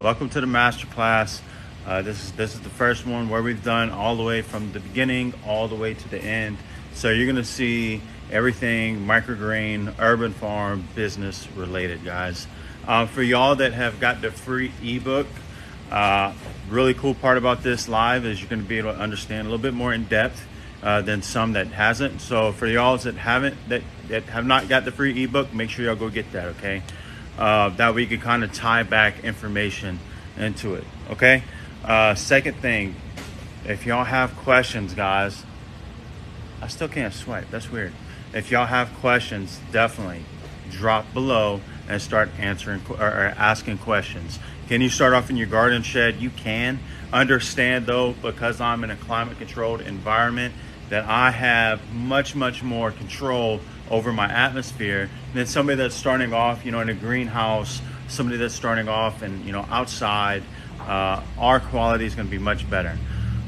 Welcome to the Masterclass. This is the first one where we've done all the way from the beginning all the way to the end. So you're gonna see everything microgreen, urban farm, business related, guys. For y'all that have got the free ebook, really cool part about this live is you're gonna be able to understand a little bit more in depth than some that hasn't. So for y'all that have not got the free ebook, make sure y'all go get that, okay? That we can kind of tie back information into it, okay? Second thing, if y'all have questions, guys, I still can't swipe, that's weird. If y'all have questions, definitely drop below and start answering or asking questions. Can you start off in your garden shed? You can. Understand though, because I'm in a climate controlled environment, that I have much more control over my atmosphere than somebody that's starting off, in a greenhouse, somebody that's starting off and, outside. Our quality is going to be much better.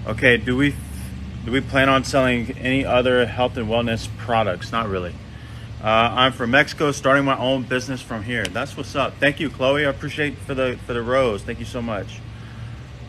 Okay, do we plan on selling any other health and wellness products? Not really. I'm from Mexico, starting my own business from here. That's what's up. Thank you, Chloe. I appreciate for the rose. Thank you so much.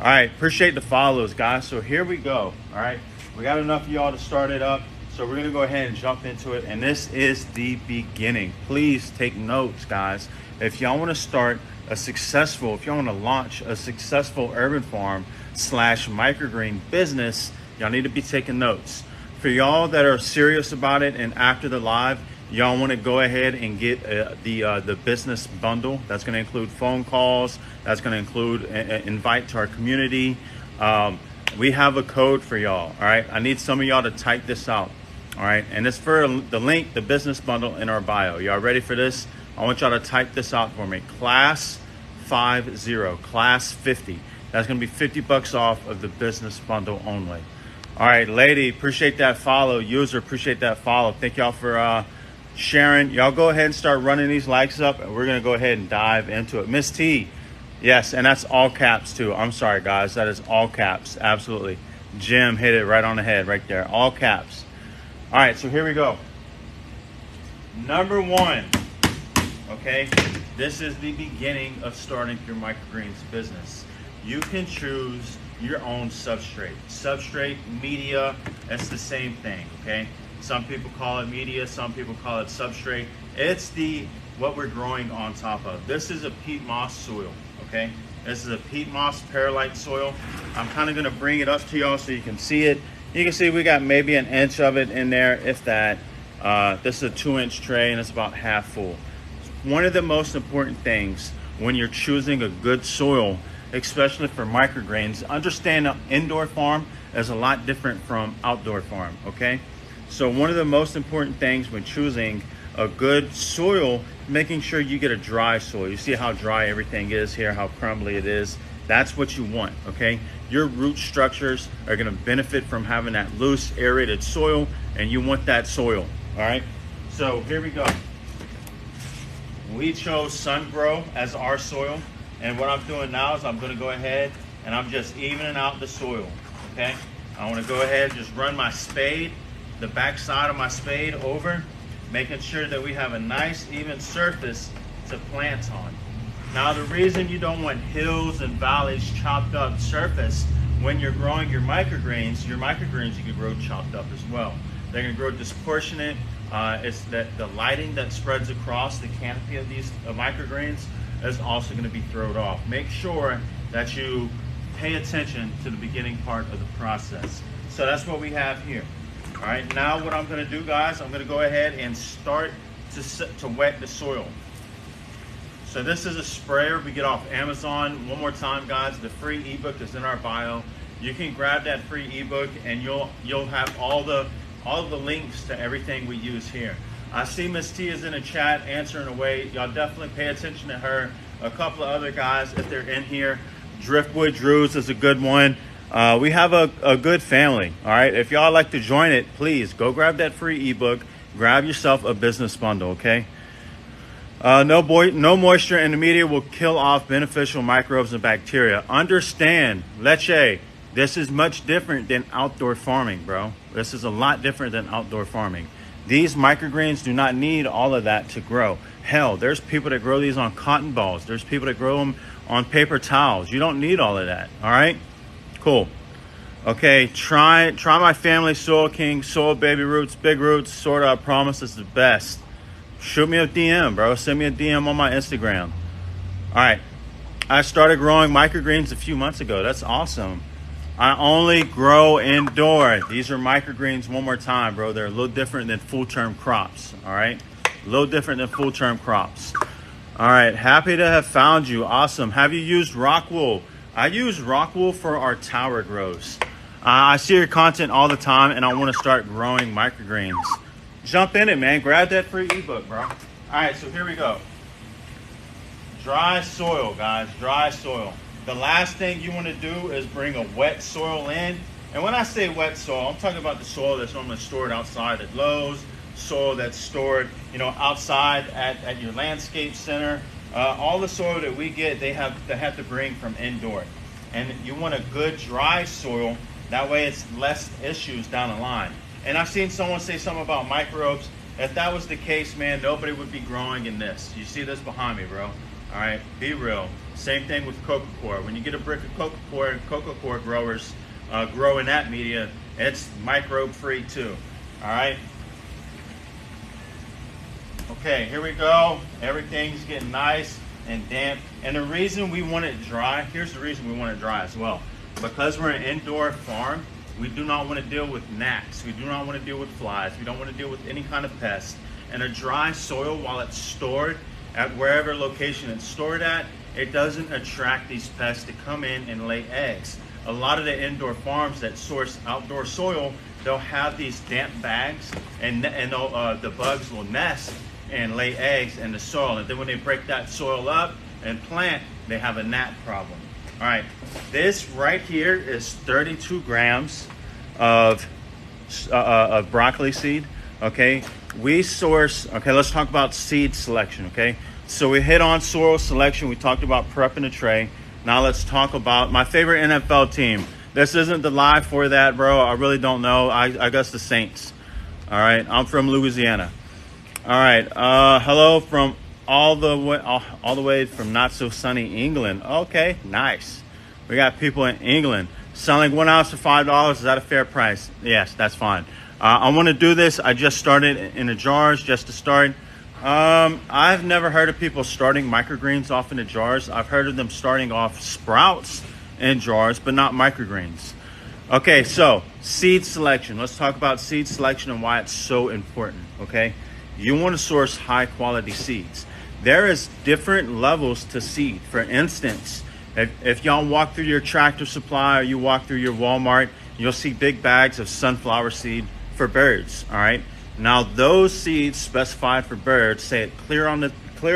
All right, appreciate the follows, guys. So here we go. All right, we got enough of y'all to start it up. So we're gonna go ahead and jump into it. And this is the beginning. Please take notes, guys. If y'all wanna start if y'all wanna launch a successful urban farm / microgreen business, y'all need to be taking notes. For y'all that are serious about it and after the live, y'all want to go ahead and get the business bundle. That's going to include phone calls. That's going to include invite to our community. We have a code for y'all. All right. I need some of y'all to type this out. All right. And it's for the link, the business bundle in our bio. Y'all ready for this? I want y'all to type this out for me. Class 50, class 50. That's going to be $50 off of the business bundle only. All right, lady, appreciate that follow. User, appreciate that follow. Thank y'all for sharing. Y'all go ahead and start running these likes up, and we're gonna go ahead and dive into it. Miss T, yes, and that's all caps too. I'm sorry, guys, that is all caps, absolutely. Jim hit it right on the head right there, all caps. All right, so here we go. Number one, okay, this is the beginning of starting your microgreens business. You can choose your own substrate, media, that's the same thing, okay? Some people call it media, some people call it substrate. It's what we're growing on top of. This is a peat moss soil, okay? This is a peat moss perlite soil. I'm kind of gonna bring it up to y'all so you can see it. You can see we got maybe an inch of it in there, if that. This is a 2-inch tray and it's about half full. One of the most important things when you're choosing a good soil, especially for microgreens, understand an indoor farm is a lot different from outdoor farm, okay? So one of the most important things when choosing a good soil, making sure you get a dry soil. You see how dry everything is here, how crumbly it is. That's what you want, okay? Your root structures are gonna benefit from having that loose, aerated soil, and you want that soil, all right? So here we go. We chose SunGrow as our soil. And what I'm doing now is I'm gonna go ahead and I'm just evening out the soil, okay? I wanna go ahead and just run my spade, the back side of my spade over, making sure that we have a nice even surface to plant on. Now the reason you don't want hills and valleys chopped up surface when you're growing your microgreens you can grow chopped up as well. They're gonna grow disproportionate. It's that the lighting that spreads across the canopy of these microgreens is also going to be thrown off. Make sure that you pay attention to the beginning part of the process. So that's what we have here. All right, now what I'm going to do, guys, I'm going to go ahead and start to wet the soil. So this is a sprayer we get off Amazon. One more time, guys, the free ebook is in our bio. You can grab that free ebook and you'll have all the links to everything we use here. I see Miss T is in the chat answering away. Y'all definitely pay attention to her. A couple of other guys, if they're in here. Driftwood Drews is a good one. We have a good family, all right? If y'all like to join it, please go grab that free ebook. Grab yourself a business bundle, okay? No moisture in the media will kill off beneficial microbes and bacteria. Understand, leche, this is much different than outdoor farming, bro. This is a lot different than outdoor farming. These microgreens do not need all of that to grow. Hell, there's people that grow these on cotton balls. There's people that grow them on paper towels. You don't need all of that. All right, cool. Okay, try my family Soil King, Soil Baby Roots, Big Roots, sort of. I promise it's the best. Shoot me a DM, bro. Send me a DM on my Instagram. All right, I started growing microgreens a few months ago. That's awesome. I only grow indoor. These are microgreens, one more time, bro. They're a little different than full-term crops, all right? A little different than full-term crops. All right, happy to have found you. Awesome. Have you used rock wool? I use rock wool for our tower grows. I see your content all the time, and I want to start growing microgreens. Jump in it, man. Grab that free ebook, bro. All right, so here we go. Dry soil, guys, dry soil. The last thing you want to do is bring a wet soil in. And when I say wet soil, I'm talking about the soil that's normally stored outside at Lowe's, soil that's stored, outside at your landscape center. All the soil that we get, they have to bring from indoor. And you want a good dry soil. That way it's less issues down the line. And I've seen someone say something about microbes. If that was the case, man, nobody would be growing in this. You see this behind me, bro. All right, be real. Same thing with coca coir. When you get a brick of coca coir growers grow in that media, it's microbe free too. All right. Okay, here we go. Everything's getting nice and damp. And the reason we want it dry, here's the reason we want it dry as well. Because we're an indoor farm, we do not want to deal with gnats. We do not want to deal with flies. We don't want to deal with any kind of pest. And a dry soil, while it's stored at wherever location it's stored at, it doesn't attract these pests to come in and lay eggs. A lot of the indoor farms that source outdoor soil, they'll have these damp bags, and the bugs will nest and lay eggs in the soil. And then when they break that soil up and plant, they have a gnat problem. All right, this right here is 32 grams of broccoli seed. Okay, we source. Okay, let's talk about seed selection. Okay. So we hit on soil selection. We talked about prepping a tray. Now let's talk about my favorite NFL team. This isn't the live for that, bro. I really don't know. I guess the Saints. All right. I'm from Louisiana. All right. Hello from all the way from not so sunny England. Okay. Nice. We got people in England selling 1 ounce for $5. Is that a fair price? Yes, that's fine. I want to do this. I just started in the jars just to start. I've never heard of people starting microgreens off in the jars. I've heard of them starting off sprouts in jars, but not microgreens. Okay, so seed selection. Let's talk about seed selection and why it's so important, okay? You want to source high quality seeds. There is different levels to seed. For instance, if y'all walk through your Tractor Supply or you walk through your Walmart, you'll see big bags of sunflower seed for birds, all right? Now those seeds specified for birds say it clear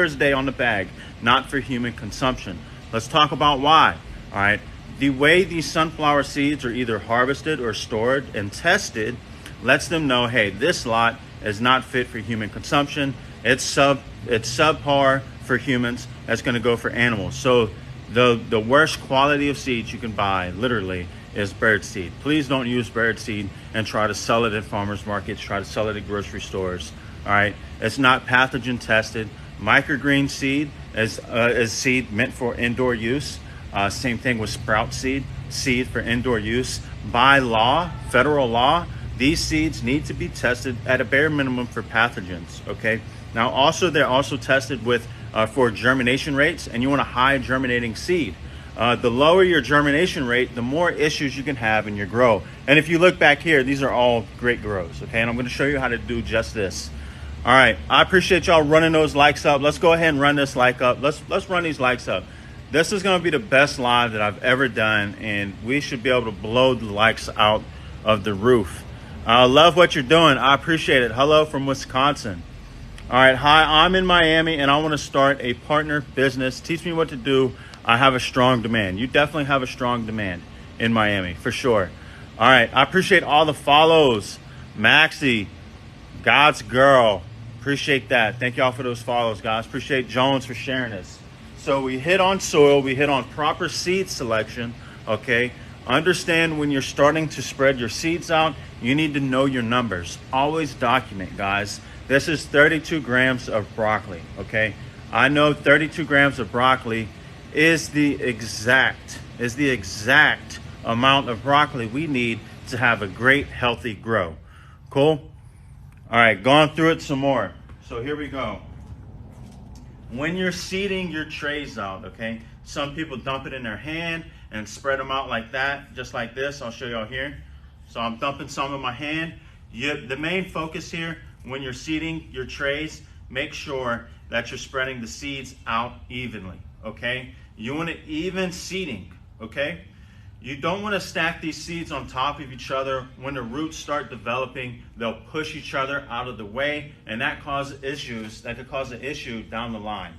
as day on the bag, not for human consumption. Let's talk about why. All right, the way these sunflower seeds are either harvested or stored and tested lets them know, hey, this lot is not fit for human consumption. It's subpar for humans. That's going to go for animals. So the worst quality of seeds you can buy, literally, is bird seed. Please don't use bird seed and try to sell it at farmers markets, try to sell it at grocery stores. All right, it's not pathogen tested. Microgreen seed is seed meant for indoor use. Same thing with sprout seed for indoor use. By law, federal law, these seeds need to be tested at a bare minimum for pathogens. Okay. Now also they're also tested with for germination rates, and you want a high germinating seed. The lower your germination rate, the more issues you can have in your grow. And if you look back here, these are all great grows, okay? And I'm going to show you how to do just this. All right, I appreciate y'all running those likes up. Let's go ahead and run this like up. Let's run these likes up. This is going to be the best live that I've ever done, and we should be able to blow the likes out of the roof. I love what you're doing. I appreciate it. Hello from Wisconsin. All right, hi, I'm in Miami, and I want to start a partner business. Teach me what to do. I have a strong demand. You definitely have a strong demand in Miami, for sure. All right, I appreciate all the follows. Maxie, God's girl, appreciate that. Thank y'all for those follows, guys. Appreciate Jones for sharing this. So we hit on soil, we hit on proper seed selection, okay? Understand when you're starting to spread your seeds out, you need to know your numbers. Always document, guys. This is 32 grams of broccoli, okay? I know 32 grams of broccoli is the exact amount of broccoli we need to have a great healthy grow. Cool? All right, gone through it some more. So here we go. When you're seeding your trays out, okay, some people dump it in their hand and spread them out like that, just like this. I'll show y'all here. So I'm dumping some in my hand. The main focus here, when you're seeding your trays, make sure that you're spreading the seeds out evenly, okay? You want an even seeding, okay? You don't want to stack these seeds on top of each other. When the roots start developing, they'll push each other out of the way, and that causes issues. That could cause an issue down the line.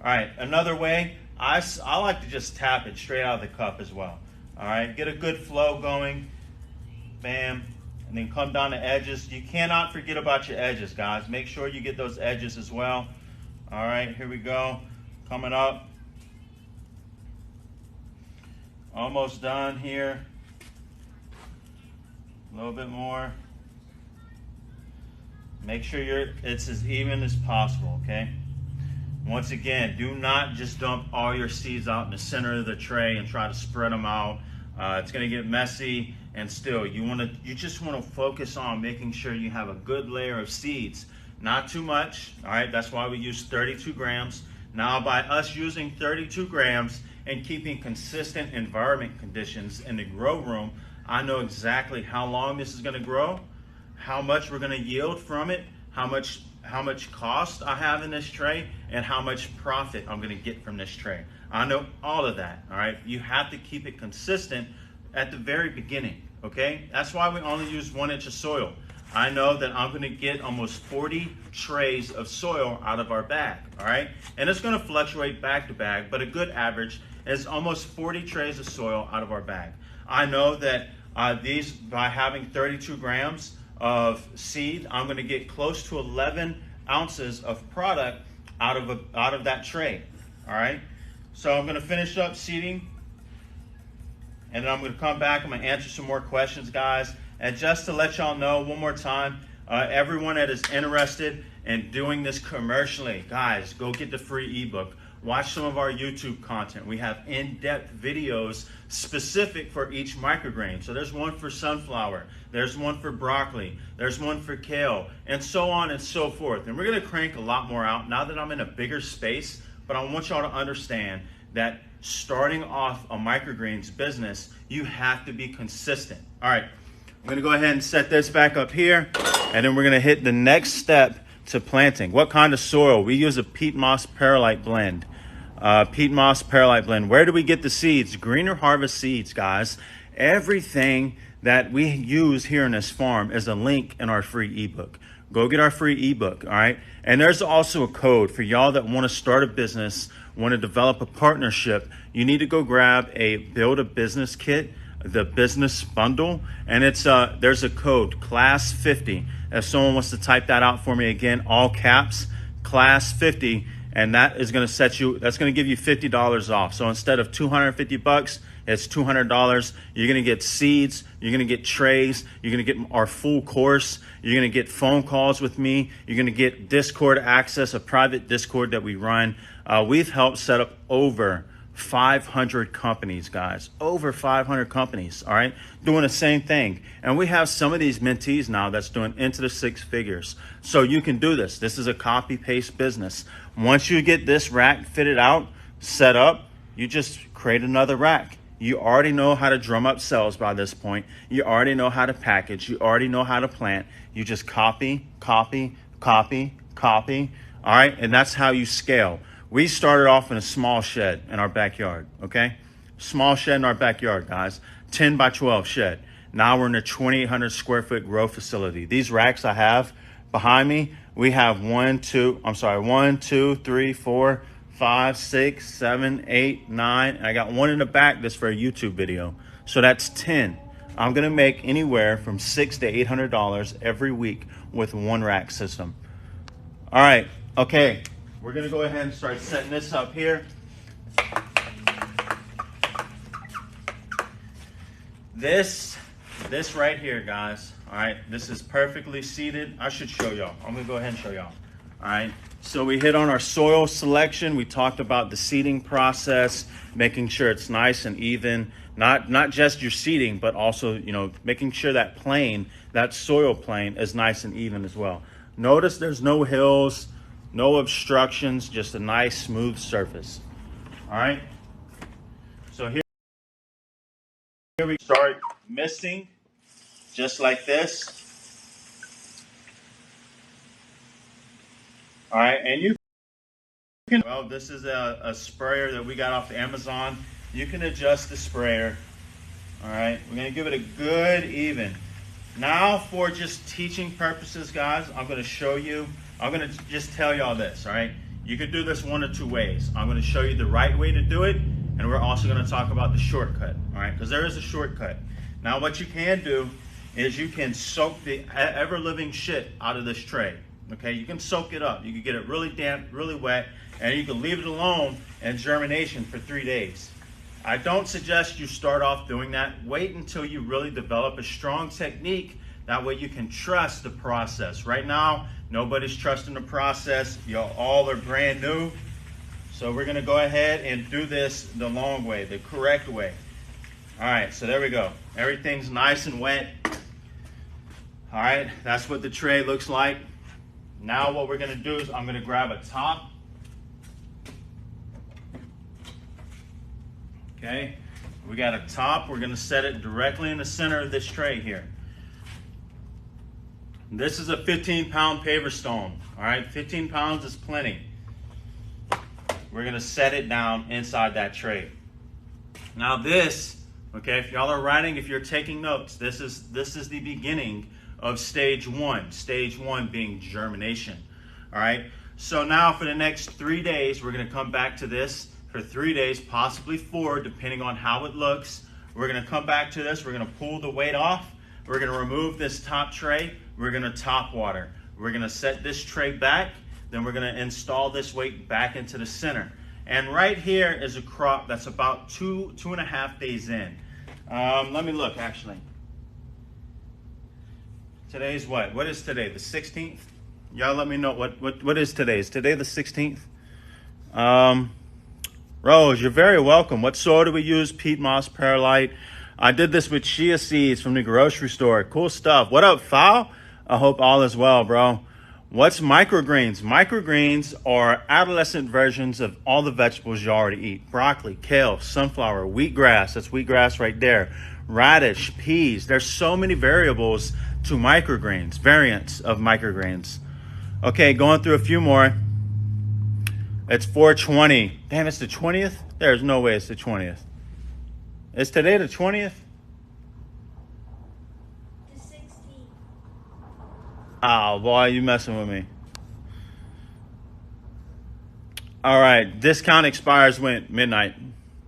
All right, another way, I like to just tap it straight out of the cup as well. All right, get a good flow going, bam, and then come down the edges. You cannot forget about your edges, guys. Make sure you get those edges as well. All right, here we go, coming up. Almost done here. A little bit more. Make sure it's as even as possible, okay? Once again, do not just dump all your seeds out in the center of the tray and try to spread them out. It's gonna get messy, and still, you just wanna focus on making sure you have a good layer of seeds. Not too much, all right? That's why we use 32 grams. Now, by us using 32 grams, and keeping consistent environment conditions in the grow room, I know exactly how long this is going to grow, how much we're going to yield from it, how much cost I have in this tray, and how much profit I'm going to get from this tray. I know all of that, all right? You have to keep it consistent at the very beginning, okay? That's why we only use 1 inch of soil. I know that I'm going to get almost 40 trays of soil out of our bag, all right? And it's going to fluctuate bag to bag, but a good average is almost 40 trays of soil out of our bag. I know that by having 32 grams of seed, I'm going to get close to 11 ounces of product out of that tray, all right? So I'm going to finish up seeding, and then I'm going to come back. I'm going to answer some more questions, guys. And just to let y'all know one more time, everyone that is interested in doing this commercially, guys, go get the free ebook. Watch some of our YouTube content. We have in-depth videos specific for each microgreen. So there's one for sunflower, there's one for broccoli, there's one for kale, and so on and so forth. And we're gonna crank a lot more out now that I'm in a bigger space, but I want y'all to understand that starting off a microgreens business, you have to be consistent. All right, I'm gonna go ahead and set this back up here, and then we're gonna hit the next step to planting. What kind of soil? We use a peat moss perlite blend. Peat moss perlite blend. Where do we get the seeds? Greener Harvest Seeds, guys. Everything that we use here in this farm is a link in our free ebook. Go get our free ebook, all right? And there's also a code for y'all that want to start a business, want to develop a partnership. You need to go grab a Build a Business kit, the business bundle, and it's there's a code, class 50. If someone wants to type that out for me again, all caps, class 50, and that is going to that's going to give you $50 off. So instead of $250, it's $200. You're going to get seeds, you're going to get trays, you're going to get our full course, you're going to get phone calls with me, you're going to get Discord access, a private Discord that we run. We've helped set up over 500 companies, guys, over 500 companies, all right, doing the same thing. And we have some of these mentees now that's doing into the 6 figures. So you can do this. This is a copy paste business. Once you get this rack fitted out, set up, you just create another rack. You already know how to drum up sales by this point. You already know how to package. You already know how to plant. You just copy, copy, copy, copy, all right? And that's how you scale. We started off in a small shed in our backyard, okay? Small shed in our backyard, guys. 10 by 12 shed. Now we're in a 2,800 square foot grow facility. These racks I have behind me, we have 1, 2, 3, 4, 5, 6, 7, 8, 9. And I got one in the back that's for a YouTube video. So that's 10. I'm gonna make anywhere from $600 to $800 every week with one rack system. All right, okay. We're gonna go ahead and start setting this up here. This right here, guys, all right, this is perfectly seated. I should show y'all. I'm gonna go ahead and show y'all. All right. So we hit on our soil selection. We talked about the seeding process, making sure it's nice and even, not just your seeding, but also, making sure that plane, that soil plane is nice and even as well. Notice there's no hills, no obstructions, just a nice smooth surface. All right. So here we start misting just like this. All right. And you can, well, this is a sprayer that we got off the Amazon. You can adjust the sprayer. All right. We're going to give it a good even. Now for just teaching purposes, guys, I'm going to show you, I'm going to just tell y'all this, all right? You could do this one of two ways. I'm going to show you the right way to do it, and we're also going to talk about the shortcut, all right? Because there is a shortcut. Now what you can do is you can soak the ever-living shit out of this tray, okay? You can soak it up. You can get it really damp, really wet, and you can leave it alone in germination for 3 days. I don't suggest you start off doing that. Wait until you really develop a strong technique. That way you can trust the process. Right now, nobody's trusting the process. Y'all all are brand new. So we're gonna go ahead and do this the long way, the correct way. All right, so there we go. Everything's nice and wet. All right, that's what the tray looks like. Now what we're gonna do is I'm gonna grab a top. Okay, we got a top. We're gonna set it directly in the center of this tray here. This is a 15-pound paver stone. All right, 15 pounds is plenty. We're gonna set it down inside that tray. Now this, okay, if y'all are writing, if you're taking notes, this is the beginning of stage one. Stage one being germination. All right, so now for the next 3 days, we're gonna come back to this. For 3 days, possibly 4, depending on how it looks. We're gonna come back to this. We're gonna pull the weight off. We're gonna remove this top tray. We're gonna top water. We're gonna set this tray back. Then we're gonna install this weight back into the center. And right here is a crop that's about 2.5 days in. Let me look, actually. Today's what? What is today, the 16th? Y'all let me know what is today. Is today the 16th? Rose, you're very welcome. What soil do we use? Peat moss, perlite. I did this with chia seeds from the grocery store. Cool stuff. What up, Fowl? I hope all is well, bro. What's microgreens? Microgreens are adolescent versions of all the vegetables you already eat. Broccoli, kale, sunflower, wheatgrass. That's wheatgrass right there. Radish, peas. There's so many variables to microgreens, variants of microgreens. Okay, going through a few more. It's 4/20. Damn, it's the 20th? There's no way it's the 20th. Is today the 20th? The 16th. Oh, boy, you messing with me. All right, discount expires when? Midnight.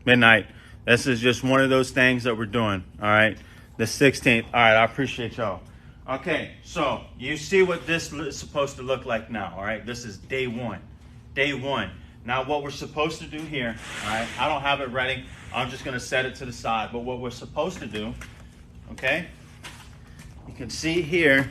Midnight. This is just one of those things that we're doing, all right? The 16th. All right, I appreciate y'all. Okay, so you see what this is supposed to look like now, all right? This is day one. Day one. Now what we're supposed to do here, all right, I don't have it ready. I'm just gonna set it to the side. But what we're supposed to do, okay, you can see here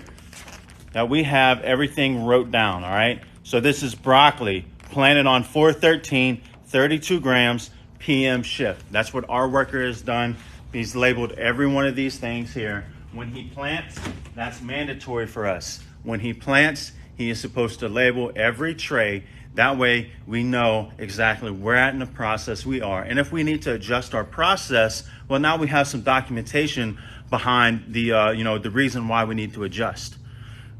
that we have everything wrote down, all right? So this is broccoli, planted on 4/13, 32 grams, PM shift. That's what our worker has done. He's labeled every one of these things here. When he plants, that's mandatory for us. When he plants, he is supposed to label every tray. That way we know exactly where at in the process we are. And if we need to adjust our process, well, now we have some documentation behind the, the reason why we need to adjust.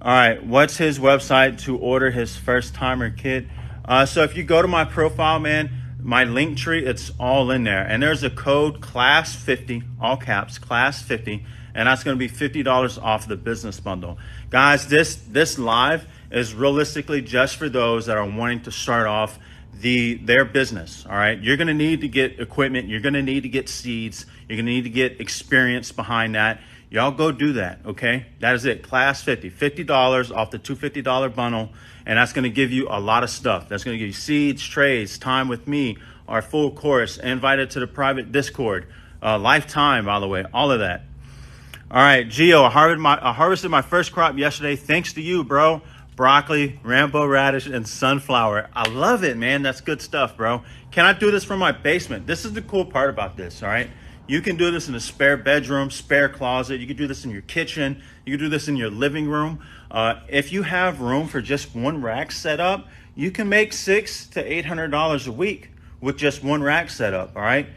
All right, what's his website to order his first timer kit? So if you go to my profile, man, my link tree, it's all in there. And there's a code CLASS50, all caps, CLASS50, and that's gonna be $50 off the business bundle. Guys, this live is realistically just for those that are wanting to start off their business, all right? You're gonna need to get equipment, you're gonna need to get seeds, you're gonna need to get experience behind that. Y'all go do that, okay? That is it, CLASS50, $50 off the $250 bundle, and that's gonna give you a lot of stuff. That's gonna give you seeds, trays, time with me, our full course, invited to the private Discord, lifetime, by the way, all of that. All right, Gio, I harvested my first crop yesterday, thanks to you, bro. broccoli, rainbow radish, and sunflower. I love it, man. That's good stuff, bro. Can I do this from my basement? This is the cool part about this, all right? You can do this in a spare bedroom, spare closet. You can do this in your kitchen. You can do this in your living room. If you have room for just one rack set up, you can make $600 to $800 a week with just one rack setup, all right?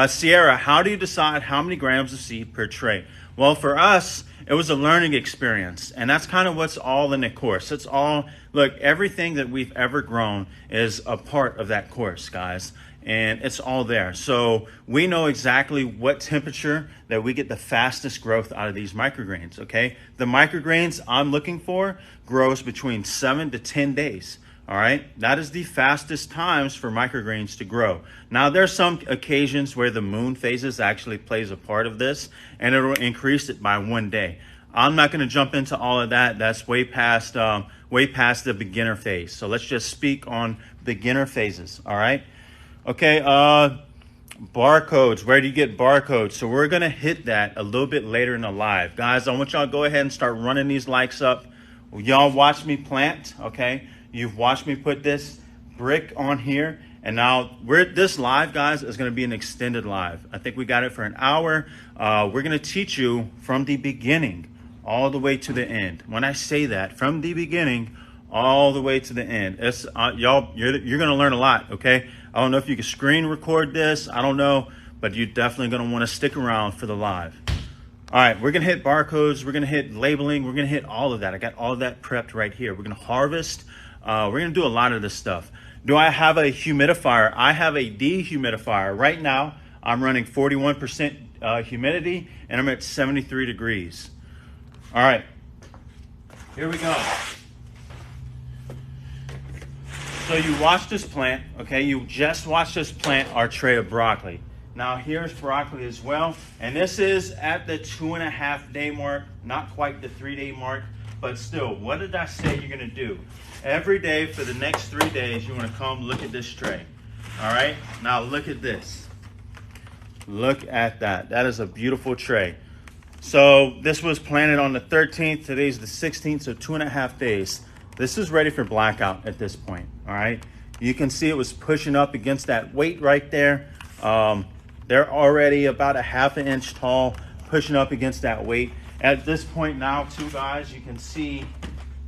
Sierra, how do you decide how many grams of seed per tray? Well, for us, it was a learning experience, and that's kind of what's all in the course. It's all, look, everything that we've ever grown is a part of that course, guys, and it's all there. So we know exactly what temperature that we get the fastest growth out of these microgreens, okay? The microgreens I'm looking for grows between 7 to 10 days. All right, that is the fastest times for microgreens to grow. Now, there's some occasions where the moon phases actually plays a part of this, and it'll increase it by 1 day. I'm not going to jump into all of that. That's way past the beginner phase. So let's just speak on beginner phases. All right. Okay. Barcodes. Where do you get barcodes? So we're going to hit that a little bit later in the live, guys. I want y'all to go ahead and start running these likes up. Y'all watch me plant. Okay. You've watched me put this brick on here, and now this live, guys, is going to be an extended live. I think we got it for an hour. We're going to teach you from the beginning all the way to the end. When I say that, from the beginning all the way to the end, it's y'all, you're going to learn a lot. Okay, I don't know if you can screen record this. I don't know, but you're definitely going to want to stick around for the live. All right, we're going to hit barcodes. We're going to hit labeling. We're going to hit all of that. I got all of that prepped right here. We're going to harvest. We're going to do a lot of this stuff. Do I have a humidifier? I have a dehumidifier. Right now, I'm running 41% humidity, and I'm at 73 degrees. All right, here we go. So you watch this plant, okay? You just watched this plant our tray of broccoli. Now here's broccoli as well, and this is at the 2.5 day mark, not quite the 3 day mark, but still, what did I say you're gonna do? Every day for the next 3 days, you wanna come look at this tray. All right, now look at this. Look at that, that is a beautiful tray. So this was planted on the 13th, today's the 16th, so 2.5 days. This is ready for blackout at this point, all right? You can see it was pushing up against that weight right there. They're already about 1/2 inch tall, pushing up against that weight. At this point now, too, guys, you can see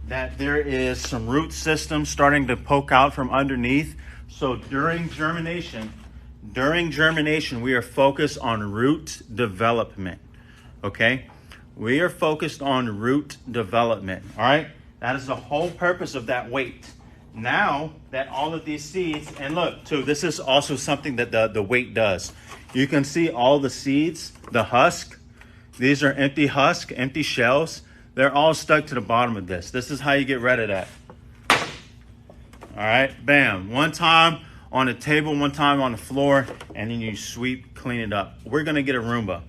that there is some root system starting to poke out from underneath. So during germination, we are focused on root development, okay? We are focused on root development, all right? That is the whole purpose of that weight. Now that all of these seeds, and look, too, this is also something that the weight does. You can see all the seeds, the husk. These are empty husk, empty shells. They're all stuck to the bottom of this. This is how you get rid of that. All right, bam. One time on the table, one time on the floor, and then you sweep, clean it up. We're gonna get a Roomba.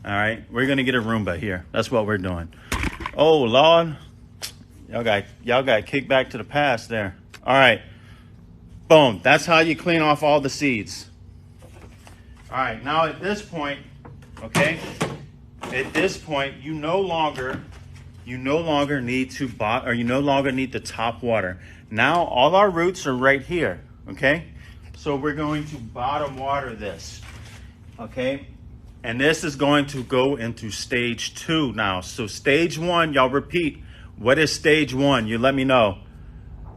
All right, we're gonna get a Roomba here. That's what we're doing. Oh, Lord. Y'all got kicked back to the past there. All right, boom. That's how you clean off all the seeds. All right, now at this point, okay, at this point, you no longer need to you no longer need the top water. Now all our roots are right here, okay? So we're going to bottom water this, okay? And this is going to go into stage 2 now. So stage 1, y'all repeat. What is stage 1? You let me know.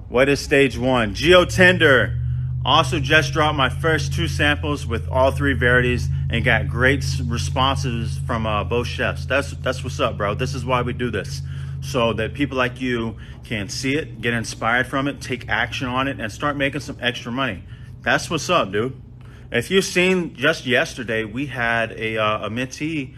What is stage 1? Geotender. Also just dropped my first 2 samples with all 3 varieties and got great responses from both chefs. That's what's up, bro. This is why we do this. So that people like you can see it, get inspired from it, take action on it, and start making some extra money. That's what's up, dude. If you've seen, just yesterday, we had a mentee.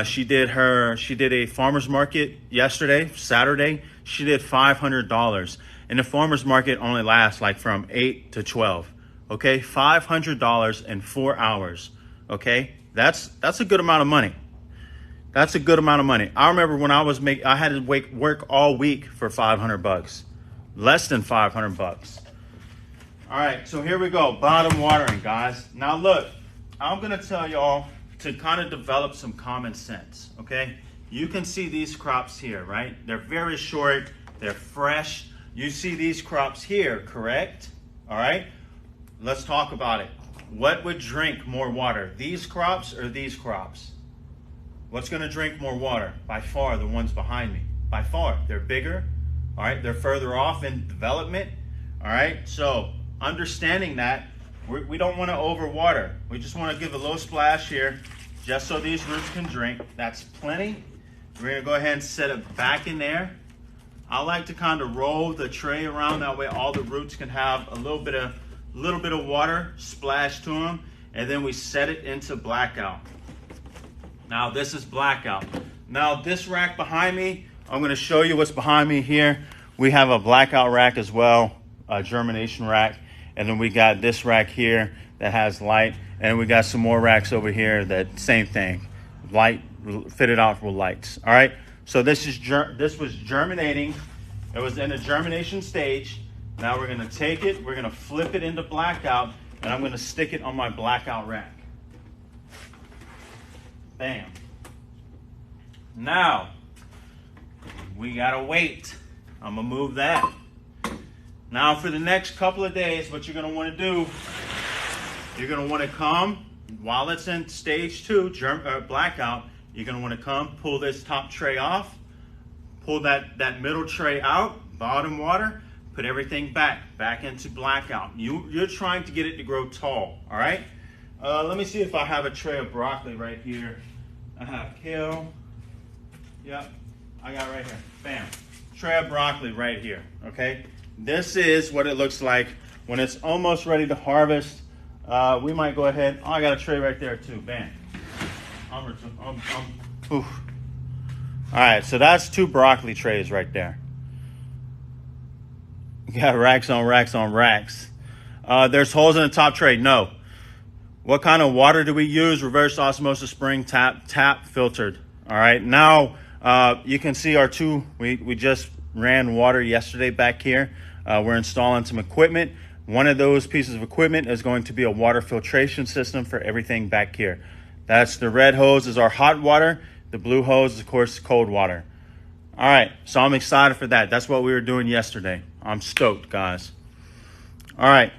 She did a farmer's market yesterday, Saturday. She did $500. And the farmer's market only lasts like from 8 to 12. Okay, $500 in 4 hours. Okay, that's a good amount of money. That's a good amount of money. I remember when I had to work all week for $500, less than $500. All right, so here we go, bottom watering, guys. Now look, I'm gonna tell y'all to kind of develop some common sense, okay? You can see these crops here, right? They're very short, They're fresh. You see these crops here, correct? All right, let's talk about it. What would drink more water, these crops or these crops? What's gonna drink more water? By far, the ones behind me. By far, they're bigger, all right? They're further off in development, all right? So understanding that, we don't wanna overwater. We just wanna give a little splash here, just so these roots can drink. That's plenty. We're gonna go ahead and set it back in there. I like to kind of roll the tray around, that way all the roots can have a little bit of water splashed to them, and then we set it into blackout. Now this is blackout. Now this rack behind me, I'm gonna show you what's behind me here. We have a blackout rack as well, a germination rack, and then we got this rack here that has light, and we got some more racks over here that same thing, light fitted out with lights. All right, so this was germinating. It was in a germination stage. Now we're gonna take it, we're gonna flip it into blackout, and I'm gonna stick it on my blackout rack. Bam. Now, we gotta wait. I'm gonna move that. Now for the next couple of days, what you're gonna wanna do, you're gonna wanna come, while it's in stage 2, blackout, you're gonna wanna come, pull this top tray off, pull that middle tray out, bottom water, put everything back into blackout. You're trying to get it to grow tall, all right? Let me see if I have a tray of broccoli right here. I have kale. Yep, I got right here. Bam. Tray of broccoli right here, okay? This is what it looks like when it's almost ready to harvest. We might go ahead. Oh, I got a tray right there too. Bam. All right, so that's 2 broccoli trays right there. You got racks on racks on racks. There's holes in the top tray. No. What kind of water do we use? Reverse osmosis spring tap filtered. All right. Now you can see our 2. We just ran water yesterday back here. We're installing some equipment. One of those pieces of equipment is going to be a water filtration system for everything back here. That's the red hose is our hot water. The blue hose is, of course, cold water. All right. So I'm excited for that. That's what we were doing yesterday. I'm stoked, guys. All right.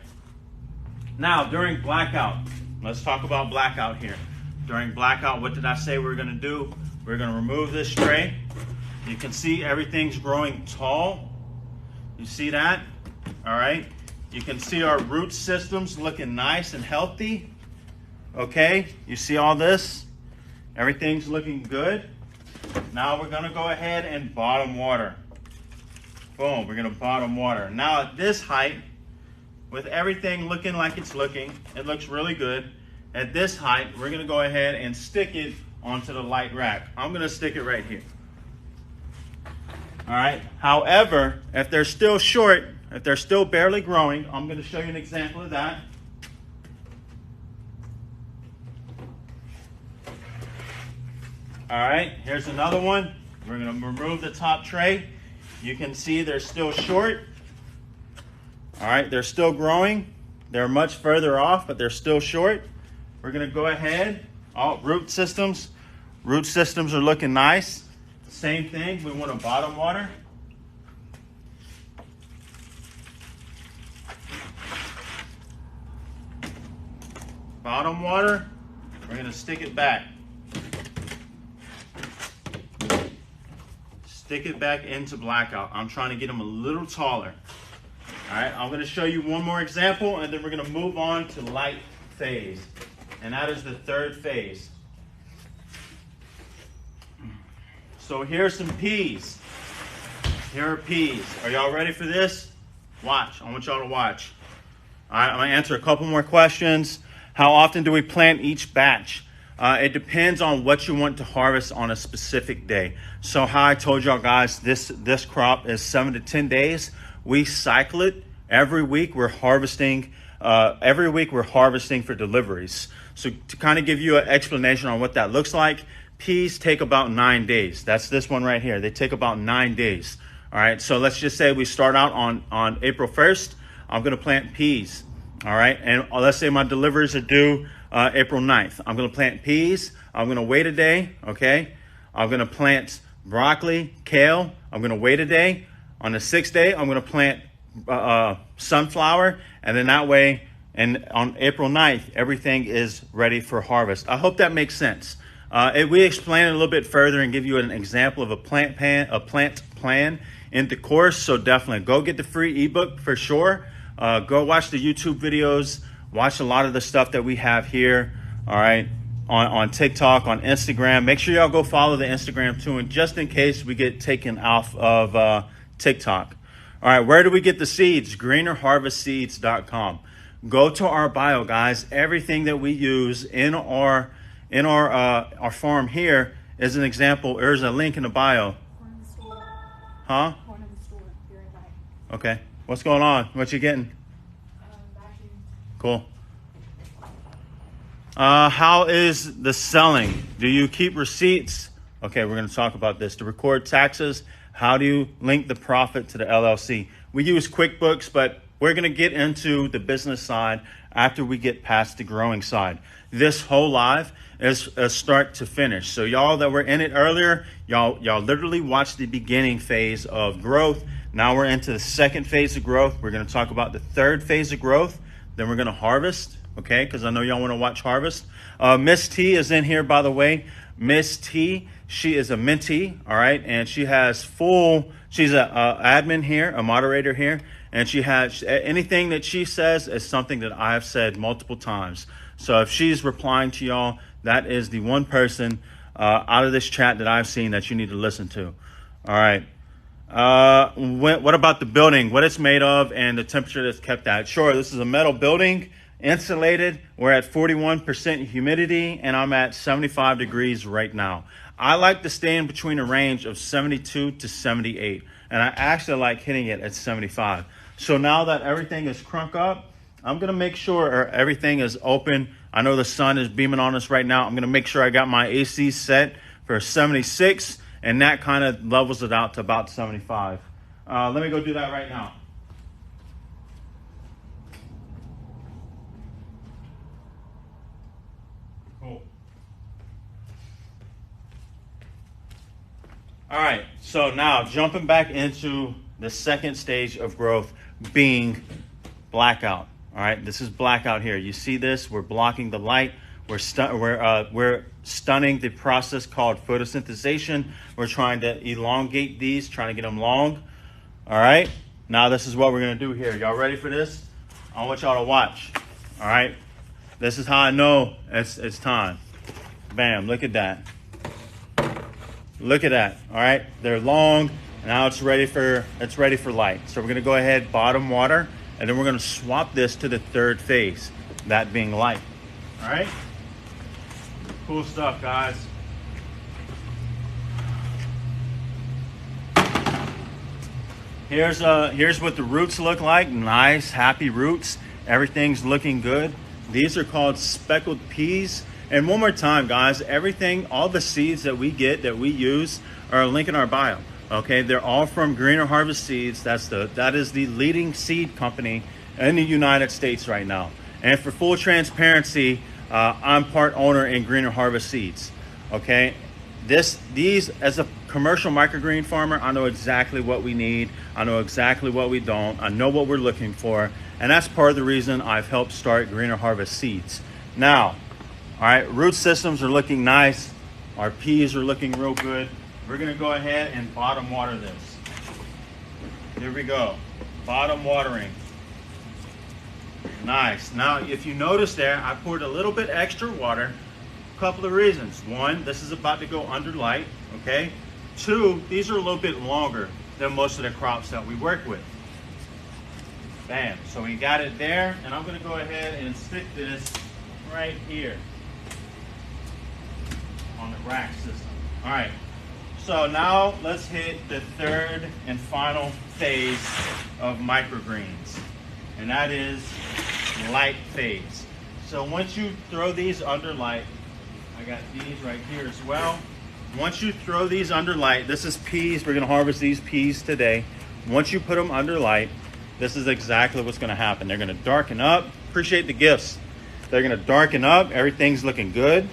Now, during blackout, let's talk about blackout here. During blackout, what did I say we were going to do? We're going to remove this tray. You can see everything's growing tall. You see that? All right. You can see our root systems looking nice and healthy. Okay. You see all this? Everything's looking good. Now we're going to go ahead and bottom water. Boom. We're going to bottom water. Now at this height, with everything looking like it's looking, it looks really good. At this height, we're gonna go ahead and stick it onto the light rack. I'm gonna stick it right here. All right, however, if they're still short, if they're still barely growing, I'm gonna show you an example of that. All right, here's another one. We're gonna remove the top tray. You can see they're still short. All right, they're still growing. They're much further off, but they're still short. We're gonna go ahead. All root systems are looking nice. Same thing, we want to bottom water. Bottom water, we're gonna stick it back. Stick it back into blackout. I'm trying to get them a little taller. All right, I'm going to show you one more example, and then we're going to move on to light phase. And that is the 3rd phase. So here's some peas. Here are peas. Are y'all ready for this? Watch. I want y'all to watch. All right, I'm going to answer a couple more questions. How often do we plant each batch? It depends on what you want to harvest on a specific day. So how I told y'all guys, this crop is 7 to 10 days. We cycle it every week. We're harvesting for deliveries. So to kind of give you an explanation on what that looks like, peas take about 9 days. That's this one right here. They take about 9 days. All right. So let's just say we start out on April 1st. I'm going to plant peas. All right. And let's say my deliveries are due April 9th. I'm going to plant peas. I'm going to wait a day. Okay. I'm going to plant broccoli, kale. I'm going to wait a day. On the 6th day, I'm going to plant sunflower, and then that way, and on April 9th, everything is ready for harvest. I hope that makes sense. We explain it a little bit further and give you an example of a plant plan in the course. So definitely go get the free ebook for sure. Go watch the YouTube videos. Watch a lot of the stuff that we have here. All right. On TikTok, on Instagram. Make sure y'all go follow the Instagram too. And just in case we get taken off of TikTok. All right. Where do we get the seeds? greenerharvestseeds.com. Go to our bio, guys. Everything that we use in our farm here is an example. There's a link in the bio. Huh? Okay. What's going on? What you getting? Cool. How is the selling? Do you keep receipts? Okay, we're going to talk about this. To record taxes, how do you link the profit to the LLC? We use QuickBooks, but we're going to get into the business side after we get past the growing side. This whole live is a start to finish. So y'all that were in it earlier, y'all literally watched the beginning phase of growth. Now we're into the second phase of growth. We're going to talk about the third phase of growth. Then we're going to harvest, okay? Because I know y'all want to watch harvest. Miss T is in here, by the way. Miss T, she is a mentee, all right? And she has she's an admin here, a moderator here. And she has anything that she says is something that I have said multiple times. So if she's replying to y'all, that is the one person out of this chat that I've seen that you need to listen to. All right. What about the building, what it's made of and the temperature that's kept at? Sure, this is a metal building, insulated. We're at 41% humidity and I'm at 75 degrees right now. I like to stay in between a range of 72 to 78. And I actually like hitting it at 75. So now that everything is crunk up, I'm going to make sure everything is open. I know the sun is beaming on us right now. I'm going to make sure I got my AC set for 76, and that kind of levels it out to about 75. Let me go do that right now. Cool. All right, so now jumping back into the second stage of growth being blackout. All right, this is blackout here. You see this? We're blocking the light. We're stunning the process called photosynthesization. We're trying to elongate these, trying to get them long. All right, now this is what we're going to do here. Y'all ready for this? I want y'all to watch. All right, this is how I know it's time. Bam, look at that. Look at that. All right, they're long. Now it's ready for light. So we're going to go ahead, bottom water, and then we're going to swap this to the third phase, that being light. All right? Cool stuff, guys. Here's what the roots look like. Nice, happy roots. Everything's looking good. These are called speckled peas. And one more time, guys, all the seeds that we get, that we use, are a link in our bio. Okay, they're all from Greener Harvest Seeds. That is the leading seed company in the United States right now. And for full transparency, I'm part owner in Greener Harvest Seeds. Okay, these as a commercial microgreen farmer, I know exactly what we need. I know exactly what we don't. I know what we're looking for, and that's part of the reason I've helped start Greener Harvest Seeds. Now, all right, root systems are looking nice. Our peas are looking real good. We're going to go ahead and bottom water this. Here we go. Bottom watering. Nice. Now, if you notice there, I poured a little bit extra water. A couple of reasons. One, this is about to go under light, okay? Two, these are a little bit longer than most of the crops that we work with. Bam. So we got it there, and I'm going to go ahead and stick this right here on the rack system. All right. So now let's hit the third and final phase of microgreens, and that is light phase. So once you throw these under light, I got these right here as well. Once you throw these under light, this is peas. We're going to harvest these peas today. Once you put them under light, this is exactly what's going to happen. They're going to darken up. Appreciate the gifts. They're going to darken up. Everything's looking good.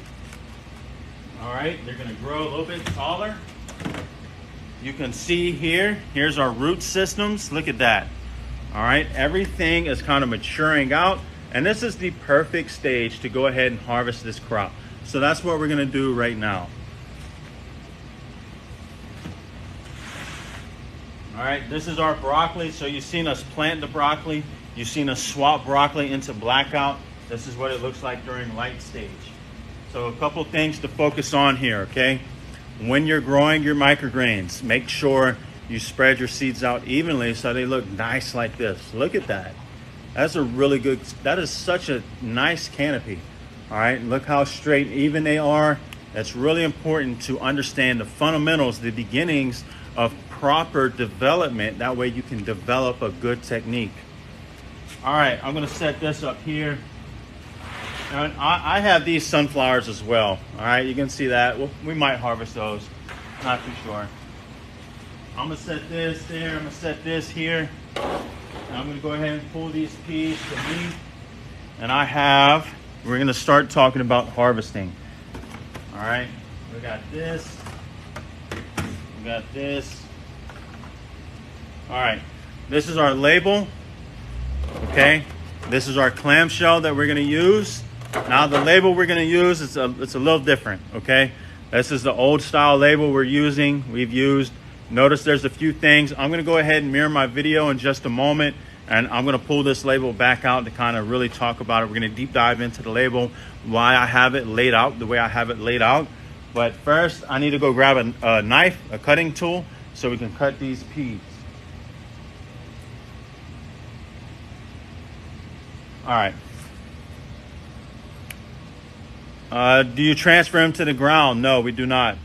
All right, they're going to grow a little bit taller. You can see here, here's our root systems. Look at that. All right, everything is kind of maturing out, and this is the perfect stage to go ahead and harvest this crop. So that's what we're gonna do right now. All right, this is our broccoli. So you've seen us plant the broccoli. You've seen us swap broccoli into blackout. This is what it looks like during light stage. So a couple things to focus on here, okay? When you're growing your microgreens, make sure you spread your seeds out evenly so they look nice like this. Look at that. That's a really good, that is such a nice canopy. All right, look how straight and even they are. That's really important to understand the fundamentals, the beginnings of proper development. That way you can develop a good technique. All right, I'm gonna set this up here. And I have these sunflowers as well. All right, you can see that. Well, we might harvest those, not too sure. I'm gonna set this there, I'm gonna set this here. And I'm gonna go ahead and pull these peas to me. And we're gonna start talking about harvesting. All right, we got this, we got this. All right, this is our label, okay? This is our clamshell that we're gonna use. Now the label we're gonna use, it's a little different, okay? This is the old style label we're using, we've used. Notice there's a few things. I'm gonna go ahead and mirror my video in just a moment, and I'm gonna pull this label back out to kind of really talk about it. We're gonna deep dive into the label, why I have it laid out the way I have it laid out. But first, I need to go grab a knife, a cutting tool, so we can cut these peas. All right. Do you transfer them to the ground? No, we do not.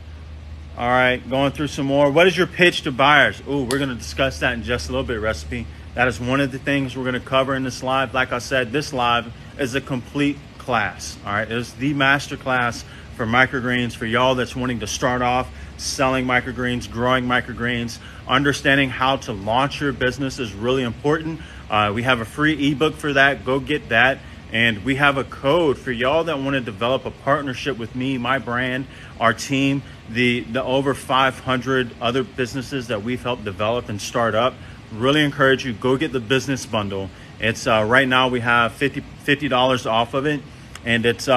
All right, going through some more. What is your pitch to buyers? Ooh, we're gonna discuss that in just a little bit, recipe. That is one of the things we're gonna cover in this live. Like I said, this live is a complete class, all right? It's the master class for microgreens for y'all that's wanting to start off selling microgreens, growing microgreens. Understanding how to launch your business is really important. We have a free ebook for that. Go get that. And we have a code for y'all that want to develop a partnership with me, my brand, our team, the over 500 other businesses that we've helped develop and start up. Really encourage you, go get the business bundle. It's right now we have $50 off of it, and it's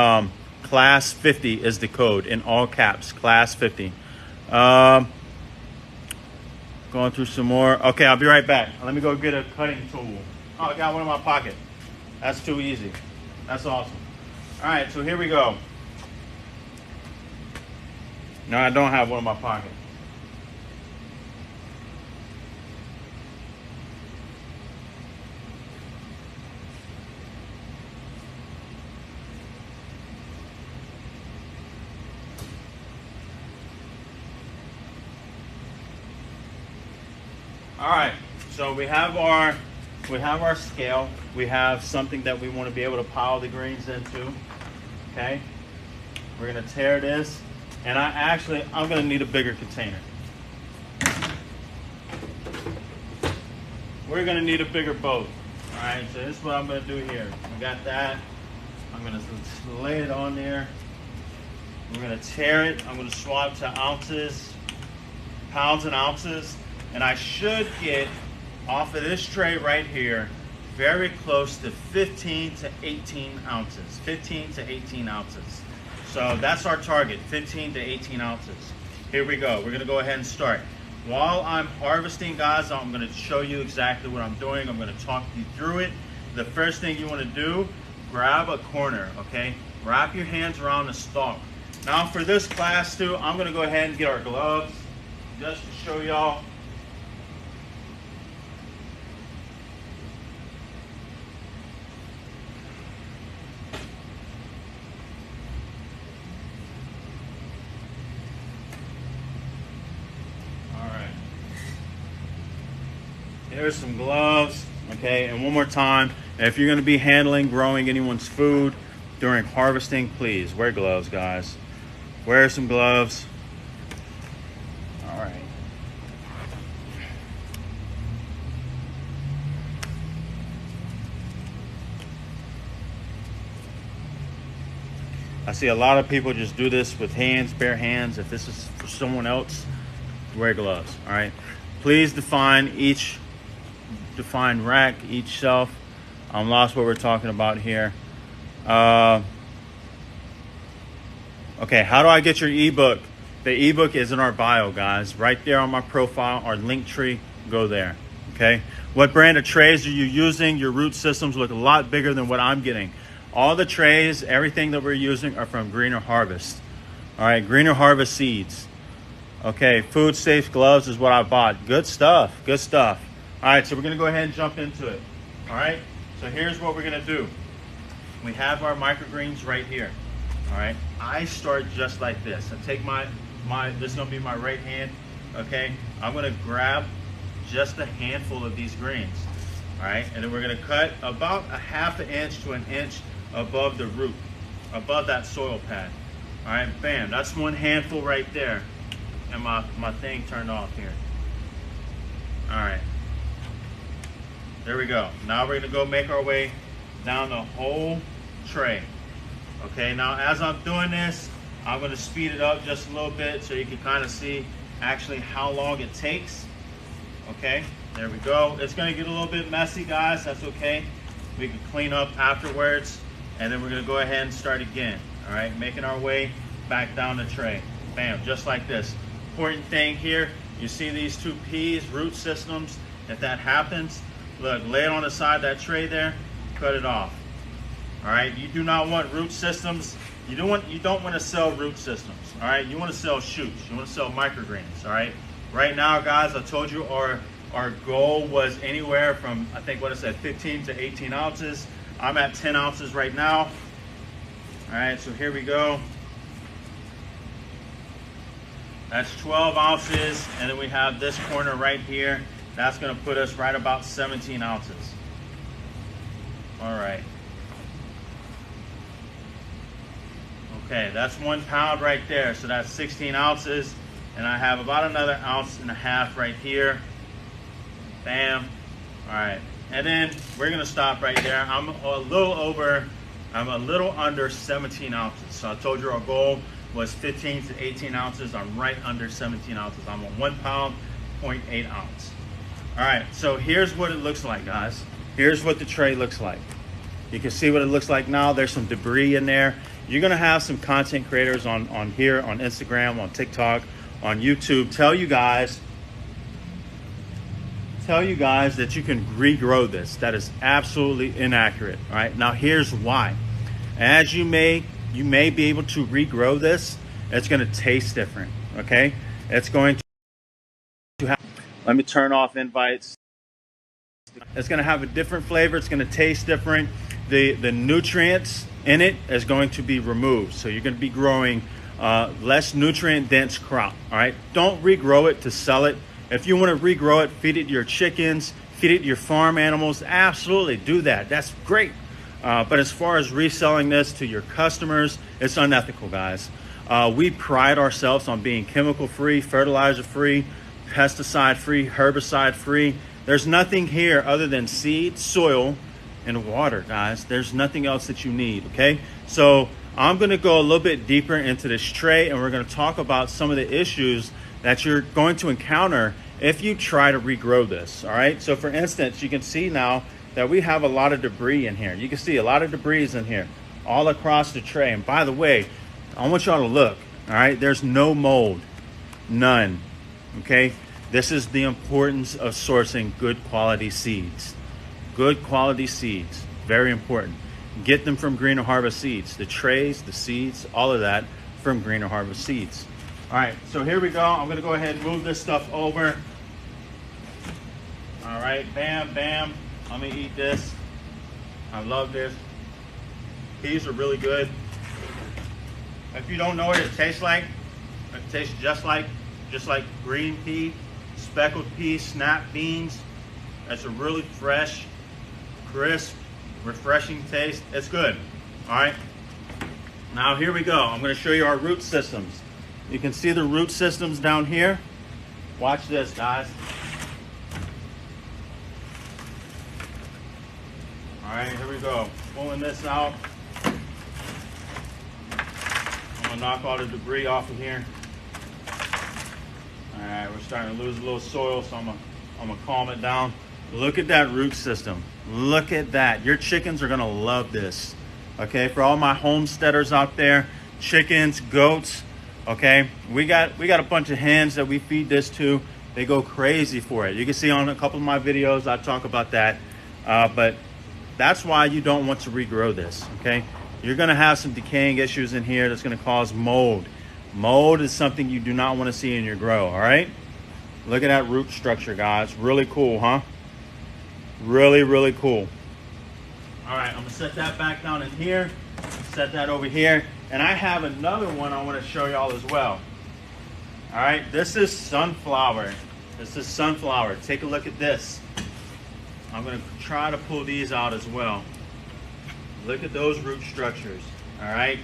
class 50 is the code in all caps, class 50. Going through some more. Okay, I'll be right back. Let me go get a cutting tool. Oh, I got one in my pocket. That's too easy. That's awesome. All right, so here we go. No, I don't have one in my pocket. All right, so we have our scale. We have something that we want to be able to pile the greens into. Okay, we're gonna tear this, and I'm gonna need a bigger container. We're gonna need a bigger boat. All right, so this is what I'm gonna do here. I got that. I'm gonna lay it on there. We're gonna tear it. I'm gonna swap to ounces, pounds and ounces. And I should get off of this tray right here very close to 15 to 18 ounces. 15 to 18 ounces. So that's our target, 15 to 18 ounces. Here we go. We're gonna go ahead and start. While I'm harvesting, guys, I'm gonna show you exactly what I'm doing. I'm gonna talk you through it. The first thing you wanna do, grab a corner, okay? Wrap your hands around the stalk. Now for this class too, I'm gonna go ahead and get our gloves just to show y'all. Here's some gloves, okay? And one more time, if you're gonna be handling, growing anyone's food during harvesting, please wear gloves, guys. Wear some gloves. All right. I see a lot of people just do this with hands, bare hands. If this is for someone else, wear gloves. All right. Please define rack, each shelf. I'm lost what we're talking about here. Okay, how do I get your ebook? The ebook is in our bio, guys. Right there on my profile, our link tree, go there, okay? What brand of trays are you using? Your root systems look a lot bigger than what I'm getting. All the trays, everything that we're using are from Greener Harvest. All right, Greener Harvest seeds. Okay, food safe gloves is what I bought. Good stuff, good stuff. All right, so we're gonna go ahead and jump into it. All right, so here's what we're gonna do. We have our microgreens right here. All right, I start just like this. I take this is gonna be my right hand, okay? I'm gonna grab just a handful of these greens, all right? And then we're gonna cut about a ½ inch to an inch above the root, above that soil pad. All right, bam, that's one handful right there. And my thing turned off here. All right, there we go. Now we're gonna go make our way down the whole tray. Okay, now as I'm doing this, I'm gonna speed it up just a little bit so you can kind of see actually how long it takes. Okay, there we go. It's gonna get a little bit messy, guys, that's okay. We can clean up afterwards, and then we're gonna go ahead and start again. All right, making our way back down the tray. Bam, just like this. Important thing here, you see these 2 peas, root systems. If that happens, look, lay it on the side of that tray there, cut it off. All right, you do not want root systems. You don't want to sell root systems. All right, you want to sell shoots. You want to sell microgreens. All right. Right now, guys, I told you our goal was anywhere from, I think what I said, 15 to 18 ounces. I'm at 10 ounces right now. All right, so here we go. That's 12 ounces, and then we have this corner right here. That's going to put us right about 17 ounces. All right. Okay, that's 1 pound right there, so that's 16 ounces, and I have about another 1.5 ounces right here. Bam. All right, and then we're gonna stop right there. I'm a little under 17 ounces. So I told you our goal was 15 to 18 ounces. I'm right under 17 ounces. I'm on 1 pound, 0.8 ounce. All right, so here's what it looks like, guys. Here's what the tray looks like. You can see what it looks like now. There's some debris in there. You're gonna have some content creators on here, on Instagram, on TikTok, on YouTube, tell you guys that you can regrow this. That is absolutely inaccurate. All right, now here's why. As you may be able to regrow this, it's gonna taste different, okay? It's going to have, let me turn off invites. It's gonna have a different flavor, it's gonna taste different. The nutrients in it is going to be removed. So you're gonna be growing less nutrient dense crop, all right? Don't regrow it to sell it. If you wanna regrow it, feed it to your chickens, feed it to your farm animals, absolutely do that, that's great. But as far as reselling this to your customers, it's unethical, guys. We pride ourselves on being chemical free, fertilizer free, pesticide free, herbicide free. There's nothing here other than seed, soil, and water, guys. There's nothing else that you need, okay? So I'm gonna go a little bit deeper into this tray, and we're gonna talk about some of the issues that you're going to encounter if you try to regrow this, all right? So for instance, you can see now that we have a lot of debris in here. You can see a lot of debris in here all across the tray. And by the way, I want y'all to look, all right? There's no mold, none, okay? This is the importance of sourcing good quality seeds. Good quality seeds, very important. Get them from Greener Harvest Seeds. The trays, the seeds, all of that from Greener Harvest Seeds. All right, so here we go. I'm gonna go ahead and move this stuff over. All right, bam, bam. Let me eat this. I love this. Peas are really good. If you don't know what it tastes like, it tastes just like green pea, speckled pea, snap beans. That's a really fresh, crisp, refreshing taste. It's good. All right. Now here we go. I'm going to show you our root systems. You can see the root systems down here. Watch this, guys. All right, here we go. Pulling this out. I'm gonna knock all the debris off of here. All All right, we're starting to lose a little soil, so I'm gonna calm it down. Look at that root system. Look at that. Your chickens are gonna love this. Okay, for all my homesteaders out there, chickens, goats, okay, we got a bunch of hens that we feed this to. They go crazy for it. You can see on a couple of my videos I talk about that, but that's why you don't want to regrow this. Okay, you're gonna have some decaying issues in here that's gonna cause mold. Mold is something you do not want to see in your grow. All right, look at that root structure, guys. Really cool, huh? Really cool. All right, I'm gonna set that back down in here, set that over here, and I have another one I want to show y'all as well. All right, this is sunflower. This is sunflower. Take a look at this. I'm gonna try to pull these out as well. Look at those root structures. All right,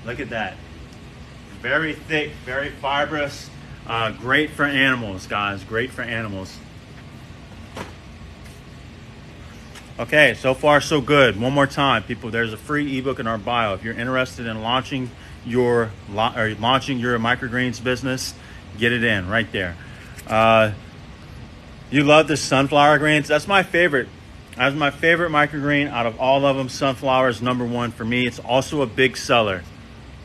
look at that. Very thick, very fibrous. Great for animals, guys. Great for animals. Okay, so far so good. One more time, people. There's a free ebook in our bio. If you're interested in launching your microgreens business, get it in right there. You love the sunflower greens. That's my favorite. That's my favorite microgreen out of all of them. Sunflower is #1 for me. It's also a big seller.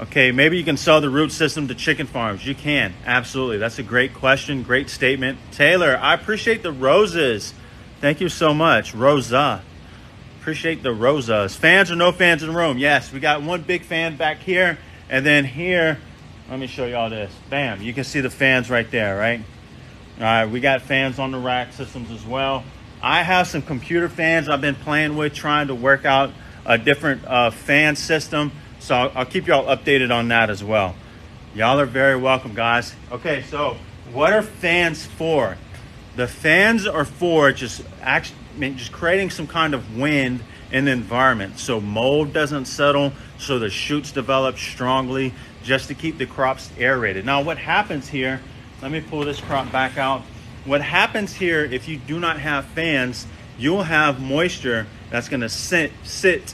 Okay, maybe you can sell the root system to chicken farms. You can, absolutely. That's a great question, great statement. Taylor, I appreciate the roses. Thank you so much, Rosa. Appreciate the rosas. Fans or no fans in the room? Yes, we got one big fan back here. And then here, let me show y'all this. Bam, you can see the fans right there, right? All right, we got fans on the rack systems as well. I have some computer fans I've been playing with, trying to work out a different fan system. So I'll keep y'all updated on that as well. Y'all are very welcome, guys. Okay, so what are fans for? The fans are for just creating some kind of wind in the environment so mold doesn't settle, so the shoots develop strongly, just to keep the crops aerated. Now what happens here, let me pull this crop back out. What happens here, if you do not have fans, you'll have moisture that's going to sit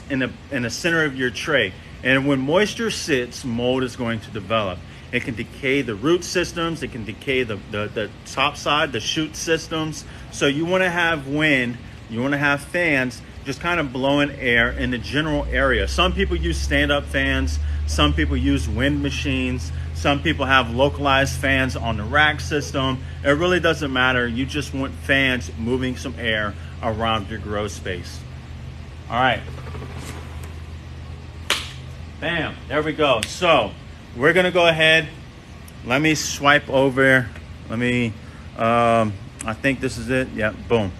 in the center of your tray. And when moisture sits, mold is going to develop. It can decay the root systems. It can decay the top side, the shoot systems. So you want to have wind, you want to have fans just kind of blowing air in the general area. Some people use stand-up fans. Some people use wind machines. Some people have localized fans on the rack system. It really doesn't matter. You just want fans moving some air around your grow space. All right. Bam, there we go. So we're gonna go ahead. Let me swipe over. Let me, I think this is it. Yeah, boom.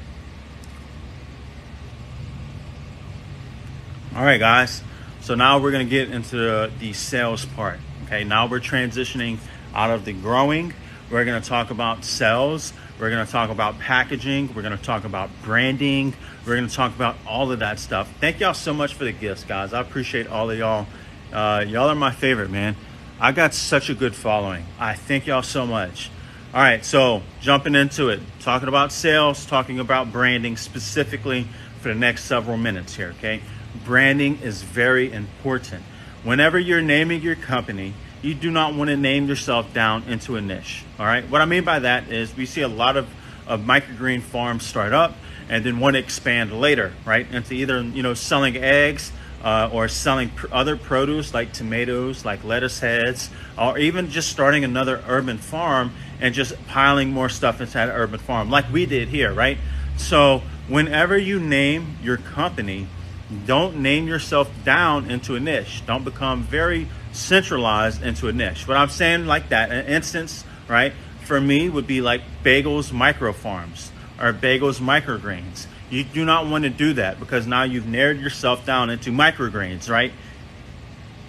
All right, guys. So now we're gonna get into the sales part. Okay, now we're transitioning out of the growing. We're gonna talk about sales. We're gonna talk about packaging. We're gonna talk about branding. We're gonna talk about all of that stuff. Thank y'all so much for the gifts, guys. I appreciate all of y'all. Y'all are my favorite, man. I got such a good following. I thank y'all so much. All right, so jumping into it, talking about sales, talking about branding specifically for the next several minutes here, okay? Branding is very important. Whenever you're naming your company, you do not want to name yourself down into a niche, all right? What I mean by that is we see a lot of microgreen farms start up and then want to expand later, right? Into either, selling eggs, or selling other produce like tomatoes, like lettuce heads, or even just starting another urban farm and just piling more stuff inside an urban farm like we did here, right? So whenever you name your company, don't name yourself down into a niche. Don't become very centralized into a niche. What I'm saying like that, an instance, right, for me would be like Bagels Micro Farms or Bagels Microgreens. You do not want to do that because now you've narrowed yourself down into microgreens, right?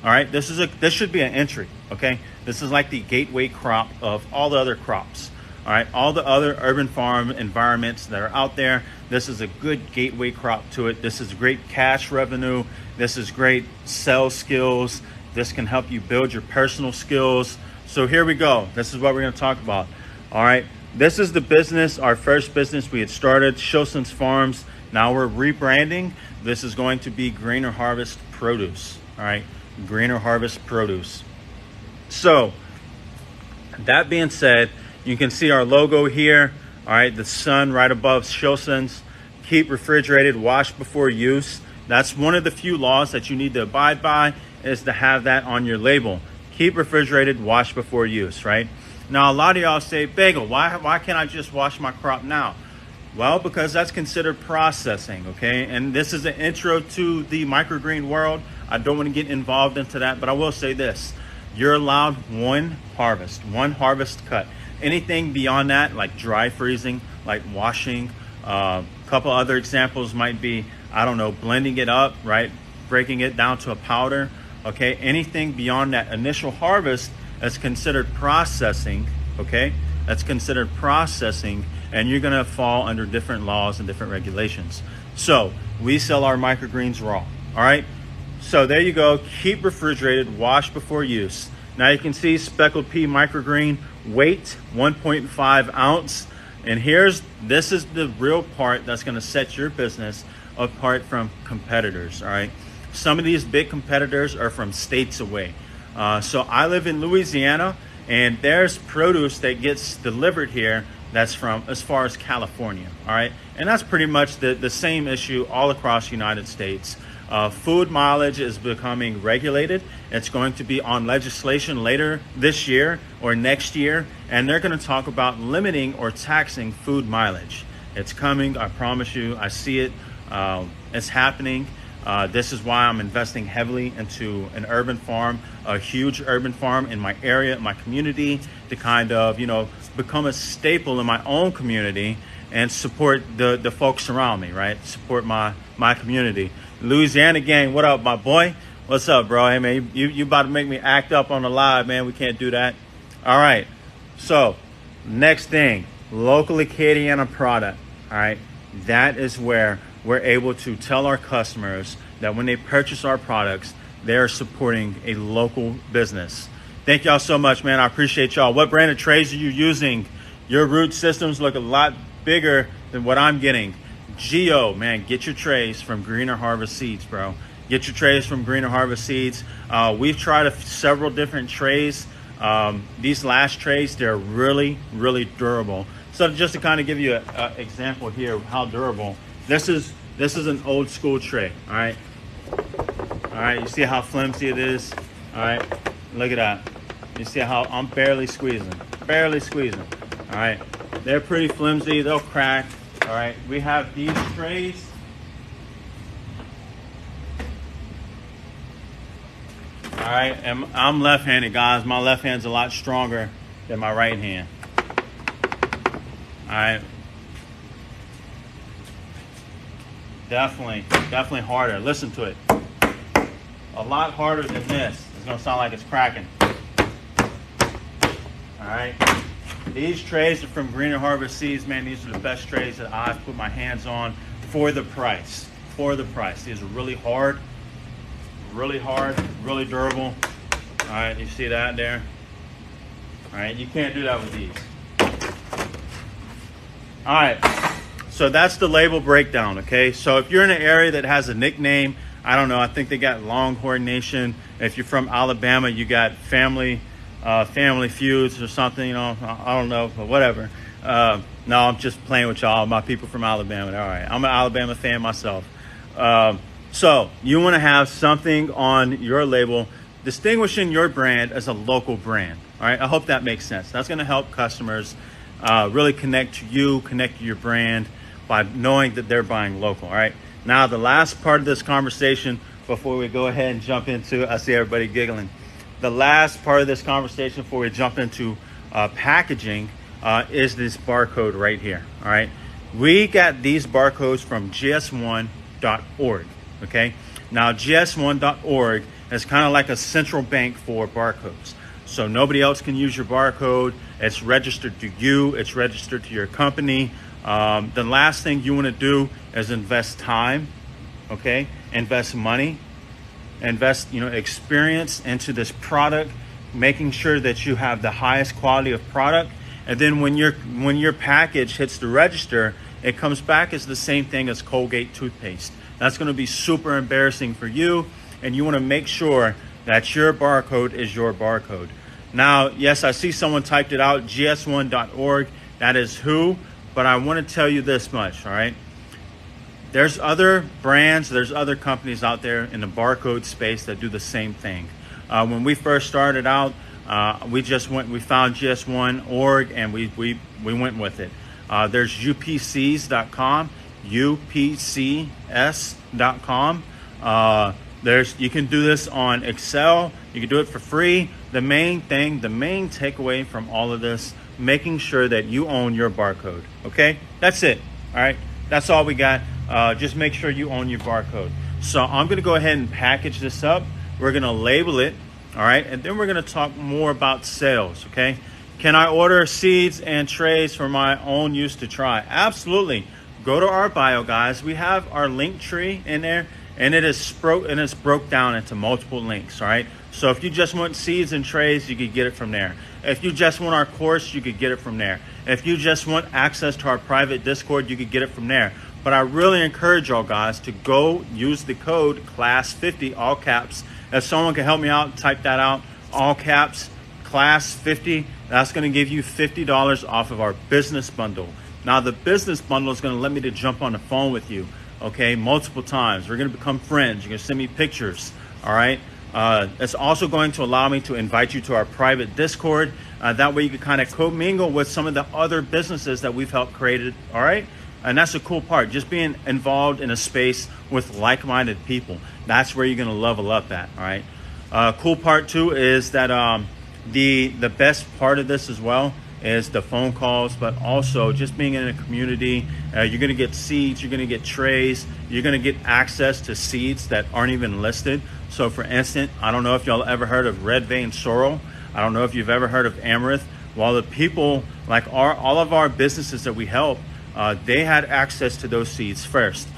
All right, this should be an entry, okay? This is like the gateway crop of all the other crops. All right, all the other urban farm environments that are out there, this is a good gateway crop to it. This is great cash revenue. This is great sales skills. This can help you build your personal skills. So here we go. This is what we're going to talk about. All right. This is the business, our first business we had started, Shoson's Farms. Now we're rebranding. This is going to be Greener Harvest Produce. All right, Greener Harvest Produce. So that being said, You can see our logo here. All right, the sun right above Shilson's. Keep refrigerated, wash before use. That's one of the few laws that you need to abide by, is to have that on your label. Keep refrigerated, wash before use, right? Now, a lot of y'all say, Bagel, why can't I just wash my crop now? Well, because that's considered processing, okay? And this is an intro to the microgreen world. I don't want to get involved into that, but I will say this. You're allowed one harvest cut. Anything beyond that, like dry freezing, like washing, a couple other examples might be, I don't know, blending it up, right? Breaking it down to a powder, okay? Anything beyond that initial harvest is considered processing, okay? That's considered processing, and you're gonna fall under different laws and different regulations. So we sell our microgreens raw, all right? So there you go, keep refrigerated, wash before use. Now you can see speckled pea microgreen, weight 1.5 ounce. And this is the real part that's gonna set your business apart from competitors, all right? Some of these big competitors are from states away. So I live in Louisiana, and there's produce that gets delivered here that's from as far as California, all right? And that's pretty much the same issue all across the United States. Food mileage is becoming regulated. It's going to be on legislation later this year or next year, and they're going to talk about limiting or taxing food mileage. It's coming, I promise you. I see it. It's happening. This is why I'm investing heavily into an urban farm, a huge urban farm in my area, my community, to kind of, become a staple in my own community and support the folks around me, right? Support my community. Louisiana gang, what up, my boy? What's up, bro? Hey, man, you about to make me act up on the live, man. We can't do that. All right. So next thing, local Acadiana product. All right. That is where we're able to tell our customers that when they purchase our products, they're supporting a local business. Thank y'all so much, man. I appreciate y'all. What brand of trays are you using? Your root systems look a lot bigger than what I'm getting. Geo, man, get your trays from Greener Harvest Seeds, bro. Get your trays from Greener Harvest Seeds. We've tried several different trays. These last trays, they're really, really durable. So just to kind of give you an example here of how durable, this is an old school tray, all right? All right, you see how flimsy it is? All right, look at that. You see how I'm barely squeezing, all right? They're pretty flimsy, they'll crack. All right, we have these trays. All right, and I'm left-handed, guys. My left hand's a lot stronger than my right hand. All right. Definitely harder. Listen to it. A lot harder than this. It's gonna sound like it's cracking. All right. These trays are from Greener Harvest Seeds, man. These are the best trays that I've put my hands on for the price. These are really hard, really durable. All right, you see that there? All right, you can't do that with these. All right, so that's the label breakdown, okay? So if you're in an area that has a nickname, I don't know, I think they got Longhorn Nation. If you're from Alabama, you got Family Feuds or something, I don't know, but whatever. No, I'm just playing with y'all, my people from Alabama. All right, I'm an Alabama fan myself. So you want to have something on your label distinguishing your brand as a local brand. All right, I hope that makes sense. That's going to help customers really connect to you, connect to your brand by knowing that they're buying local. All right, now the last part of this conversation before we go ahead and jump into, I see everybody giggling. The last part of this conversation before we jump into packaging is this barcode right here. All right, we got these barcodes from gs1.org. Okay, now gs1.org is kind of like a central bank for barcodes. So nobody else can use your barcode. It's registered to you. It's registered to your company. The last thing you want to do is invest time. Okay, invest money. Invest, experience into this product, making sure that you have the highest quality of product. And then when your package hits the register, it comes back as the same thing as Colgate toothpaste. That's going to be super embarrassing for you, and you want to make sure that your barcode is your barcode. Now, yes, I see someone typed it out, gs1.org. That is who, but I want to tell you this much, all right? There's other brands, there's other companies out there in the barcode space that do the same thing. When we first started out, we found gs1.org and we went with it. There's upcs.com, upcs.com. You can do this on Excel. You can do it for free. The main takeaway from all of this, making sure that you own your barcode. Okay, that's it. All right, that's all we got. Just make sure you own your barcode. So I'm going to go ahead and package this up. We're going to label it. All right, and then we're going to talk more about sales. Okay, can I order seeds and trays for my own use to try? Absolutely. Go to our bio, guys. We have our link tree in there, and it's broke down into multiple links. All right, so if you just want seeds and trays, you could get it from there. If you just want our course, you could get it from there. If you just want access to our private Discord, you could get it from there. But I really encourage y'all guys to go use the code CLASS50, all caps. If someone can help me out, type that out, all caps, CLASS50. That's going to give you $50 off of our business bundle. Now, the business bundle is going to let me to jump on the phone with you, okay, multiple times. We're going to become friends. You're going to send me pictures, all right? It's also going to allow me to invite you to our private Discord. That way you can kind of commingle with some of the other businesses that we've helped create, all right? And that's the cool part, just being involved in a space with like-minded people. That's where you're going to level up at, all right? Cool part too is that the best part of this as well is the phone calls, but also just being in a community. You're going to get seeds, you're going to get trays, you're going to get access to seeds that aren't even listed. So for instance, I don't know if y'all ever heard of red vein sorrel. I don't know if you've ever heard of amaranth. Well, the people, like all of our businesses that we help, they had access to those seeds first.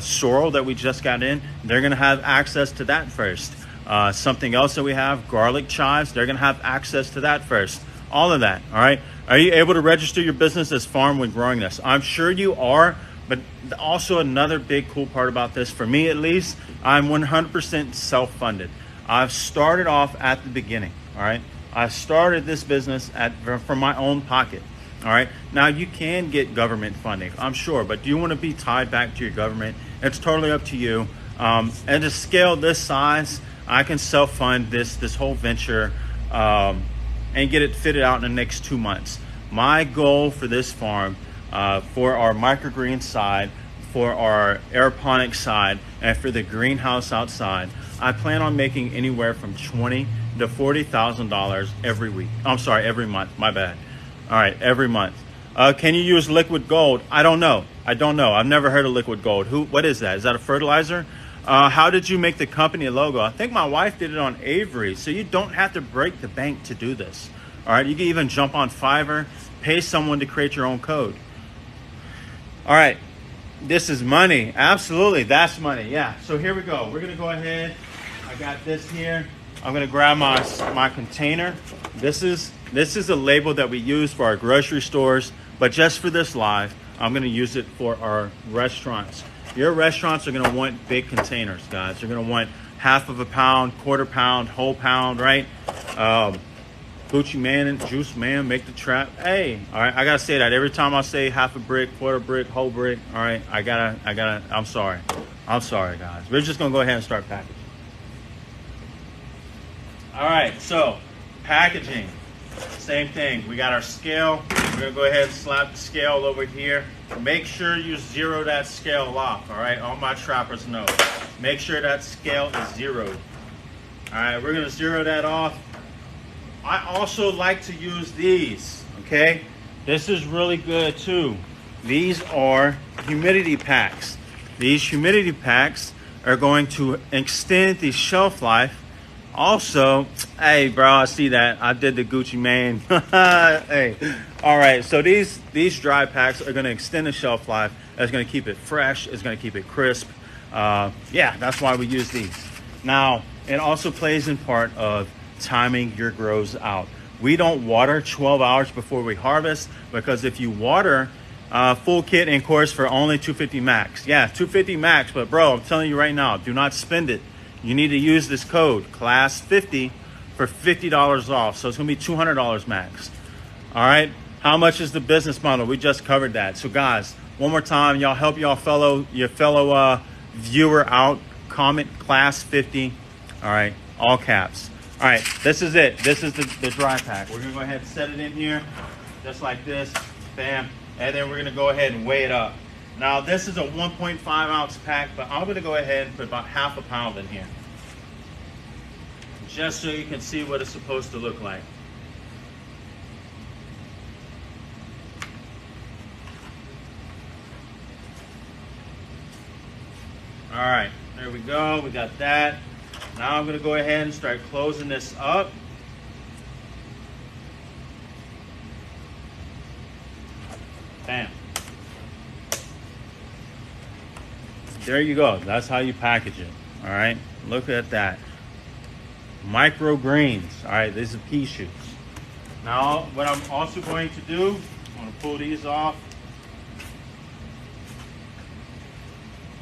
Sorrel that we just got in, they're going to have access to that first. Something else that we have, garlic chives, they're going to have access to that first. All of that, all right? Are you able to register your business as farm when growing this? I'm sure you are, but also another big cool part about this, for me at least, I'm 100% self-funded. I've started off at the beginning, all right? I started this business from my own pocket. All right. Now you can get government funding, I'm sure, but do you want to be tied back to your government? It's totally up to you. And to scale this size, I can self-fund this whole venture and get it fitted out in the next 2 months. My goal for this farm, for our microgreen side, for our aeroponics side, and for the greenhouse outside, I plan on making anywhere from $20,000 to $40,000 every week. I'm sorry, every month. My bad. All right, every month. Can you use liquid gold? I don't know. I've never heard of liquid gold. What is that? Is that a fertilizer? How did you make the company logo? I think my wife did it on Avery, so you don't have to break the bank to do this. All right, you can even jump on Fiverr, pay someone to create your own code. All right, this is money. Absolutely, that's money. Yeah, so here we go. We're gonna go ahead. I got this here. I'm gonna grab my container. This is a label that we use for our grocery stores, but just for this live, I'm gonna use it for our restaurants. Your restaurants are gonna want big containers, guys. You're gonna want half of a pound, quarter pound, whole pound, right? Gucci man and Juice Man, make the trap. Hey, all right, I gotta say that every time I say half a brick, quarter brick, whole brick. All right, I gotta. I'm sorry, guys. We're just gonna go ahead and start packaging. All right, so packaging, same thing. We got our scale. We're gonna go ahead and slap the scale over here. Make sure you zero that scale off, all right? All my trappers know. Make sure that scale is zeroed. All right, we're gonna zero that off. I also like to use these, okay? This is really good too. These are humidity packs. These humidity packs are going to extend the shelf life. Also, hey bro, I see that. I did the Gucci Mane. Hey, all right, so these dry packs are gonna extend the shelf life. It's gonna keep it fresh, it's gonna keep it crisp. Yeah, that's why we use these. Now, it also plays in part of timing your grows out. We don't water 12 hours before we harvest, because if you water full kit and course for only $250 max. Yeah, $250 max, but bro, I'm telling you right now, do not spend it. You need to use this code, CLASS50, for $50 off. So it's gonna be $200 max. All right, how much is the business model? We just covered that. So guys, one more time, y'all help your fellow viewer out. Comment class 50. All right, all caps. All right, this is it. This is the dry pack. We're gonna go ahead and set it in here, just like this, bam. And then we're gonna go ahead and weigh it up. Now this is a 1.5 ounce pack, but I'm gonna go ahead and put about half a pound in here, just so you can see what it's supposed to look like. All right, there we go, we got that. Now I'm gonna go ahead and start closing this up. Bam. There you go, that's how you package it, all right? Look at that. Microgreens, all right, these are pea shoots. Now, what I'm also going to do, I'm gonna pull these off.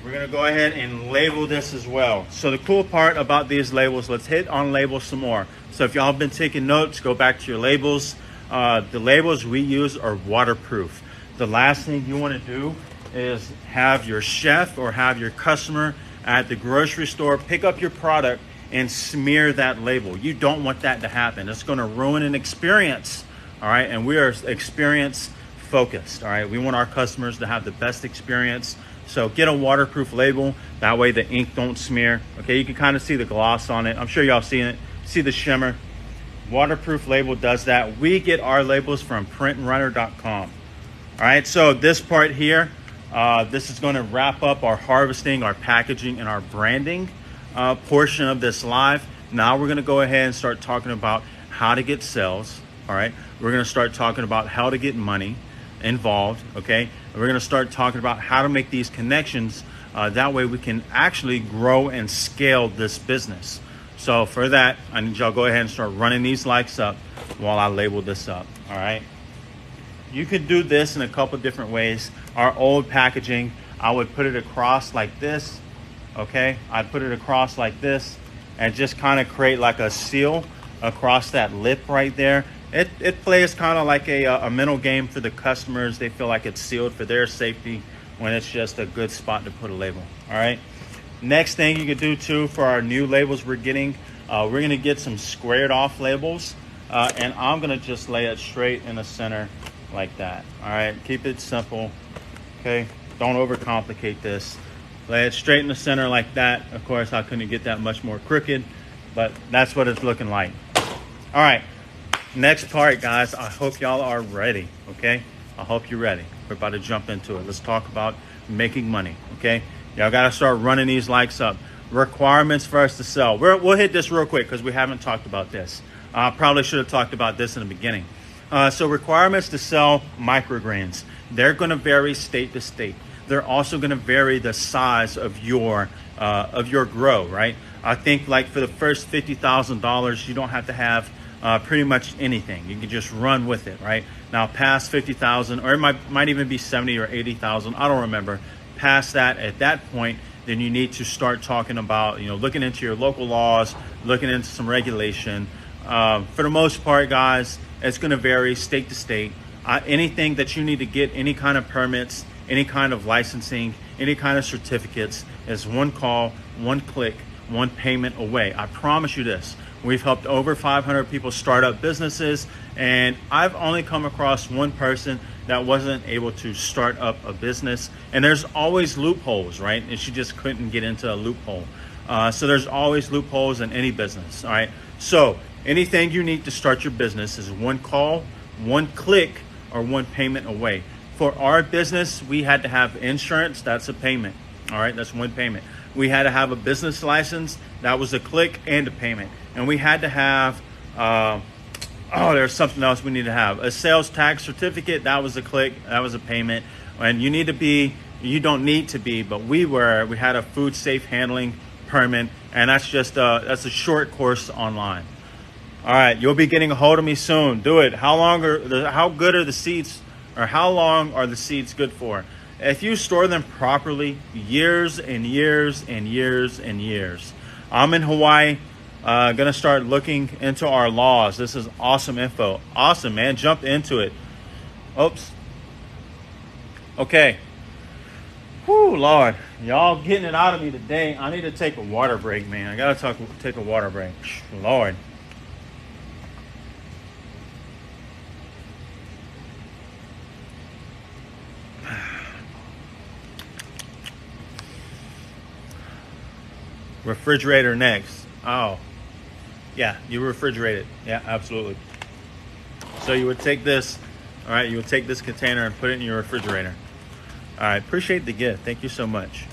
We're gonna go ahead and label this as well. So the cool part about these labels, let's hit on labels some more. So if y'all have been taking notes, go back to your labels. The labels we use are waterproof. The last thing you wanna do is have your chef or have your customer at the grocery store pick up your product and smear that label. You don't want that to happen. It's gonna ruin an experience, all right? And we are experience focused, all right? We want our customers to have the best experience. So get a waterproof label, that way the ink don't smear. Okay, you can kind of see the gloss on it. I'm sure y'all seen it, see the shimmer. Waterproof label does that. We get our labels from printrunner.com. All right, so this part here, this is gonna wrap up our harvesting, our packaging, and our branding portion of this live. Now we're gonna go ahead and start talking about how to get sales, all right? We're gonna start talking about how to get money involved, okay? And we're gonna start talking about how to make these connections. That way we can actually grow and scale this business. So for that, I need y'all go ahead and start running these likes up while I label this up, all right? You could do this in a couple different ways. Our old packaging, I would put it across like this, okay? I'd put it across like this and just kind of create like a seal across that lip right there. It plays kind of like a mental game for the customers. They feel like it's sealed for their safety when it's just a good spot to put a label, all right? Next thing you could do too for our new labels we're getting, we're gonna get some squared off labels and I'm gonna just lay it straight in the center like that, all right? Keep it simple, okay? Don't overcomplicate this. Lay it straight in the center like that. Of course, I couldn't get that much more crooked, but that's what it's looking like. All right. Next part, guys, I hope y'all are ready, okay? I hope you're ready. We're about to jump into it. Let's talk about making money, okay? Y'all got to start running these likes up. Requirements for us to sell. We'll hit this real quick because we haven't talked about this. I probably should have talked about this in the beginning. So requirements to sell microgreens. They're going to vary state to state. They're also going to vary the size of your grow, right? I think like for the first $50,000, you don't have to have pretty much anything. You can just run with it, right? Now past 50,000, or it might even be 70 or 80,000. I don't remember. Past that, at that point, then you need to start talking about, looking into your local laws, looking into some regulation. For the most part, guys, it's going to vary state to state. Anything that you need to get, any kind of permits, any kind of licensing, any kind of certificates, is one call, one click, one payment away. I promise you this. We've helped over 500 people start up businesses, and I've only come across one person that wasn't able to start up a business. And there's always loopholes, right? And she just couldn't get into a loophole. So there's always loopholes in any business, all right? So anything you need to start your business is one call, one click, or one payment away. For our business, we had to have insurance. That's a payment, all right? That's one payment. We had to have a business license. That was a click and a payment. And we had to have, there's something else we need to have. A sales tax certificate, that was a click, that was a payment. And you don't need to be, but we had a food safe handling permit, and that's just, that's a short course online. All right, you'll be getting a hold of me soon. Do it. How good are the seeds, or how long are the seeds good for? If you store them properly, years and years and years and years. I'm in Hawaii. Gonna start looking into our laws. This is awesome info. Awesome, man. Jump into it. Oops. Okay. Whew, Lord. Y'all getting it out of me today. I need to take a water break, man. I gotta take a water break. Lord. Refrigerator next. Oh. Yeah, you refrigerate it. Yeah, absolutely. So you would take this, all right, you would take this container and put it in your refrigerator. All right, appreciate the gift. Thank you so much.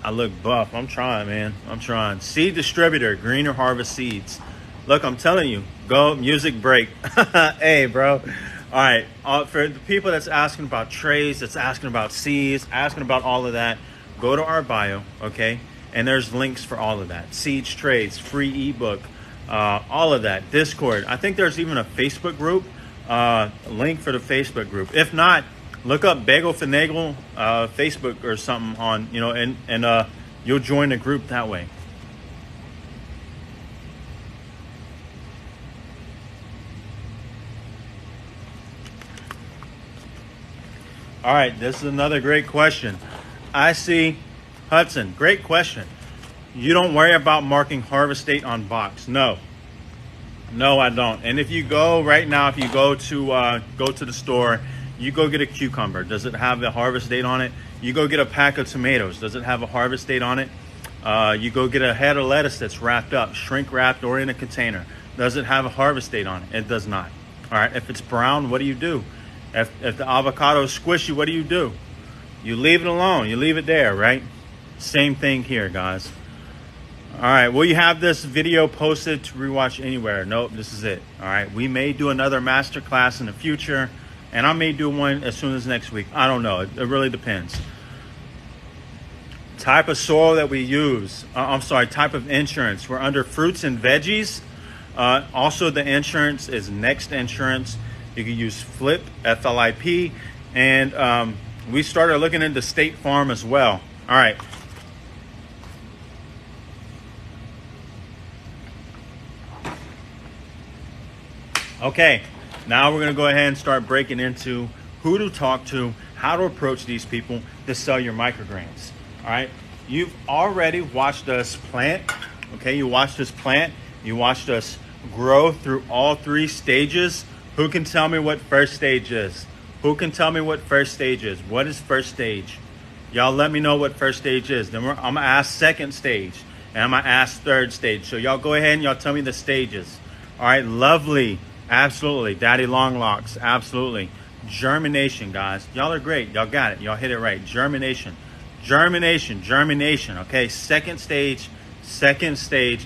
I look buff. I'm trying, man. I'm trying. Seed distributor, Greener Harvest Seeds. Look, I'm telling you, go music break. Hey, bro. All right, for the people that's asking about trays, that's asking about seeds, asking about all of that, go to our bio, okay? And there's links for all of that. Seeds, trays, free ebook, all of that. Discord. I think there's even a Facebook group, link for the Facebook group. If not, look up Bagel Finagle Facebook or something on, and you'll join the group that way. All right, this is another great question. I see Hudson, great question. You don't worry about marking harvest date on box. No, I don't. And if you go right now, if you go to the store, you go get a cucumber. Does it have a harvest date on it? You go get a pack of tomatoes. Does it have a harvest date on it? You go get a head of lettuce that's wrapped up, shrink wrapped, or in a container. Does it have a harvest date on it? It does not. All right. If it's brown, what do you do? If the avocado is squishy, what do? You leave it alone. You leave it there, right? Same thing here, guys. All right, will you have this video posted to rewatch anywhere? Nope, this is it. All right, we may do another masterclass in the future, and I may do one as soon as next week. I don't know. It really depends. Type of soil that we use. Type of insurance. We're under fruits and veggies. Also, the insurance is Next Insurance. You can use FLIP, F-L-I-P, and we started looking into State Farm as well. All right. Okay, now we're going to go ahead and start breaking into who to talk to, how to approach these people to sell your microgreens. All right, you've already watched us plant. Okay, you watched us plant. You watched us grow through all three stages. Who can tell me what first stage is? Who can tell me what first stage is? What is first stage? Y'all let me know what first stage is. Then I'm going to ask second stage, and I'm going to ask third stage. So y'all go ahead and y'all tell me the stages. All right, lovely. Absolutely. Daddy long locks. Absolutely. Germination, guys. Y'all are great. Y'all got it. Y'all hit it right. Germination. Okay. Second stage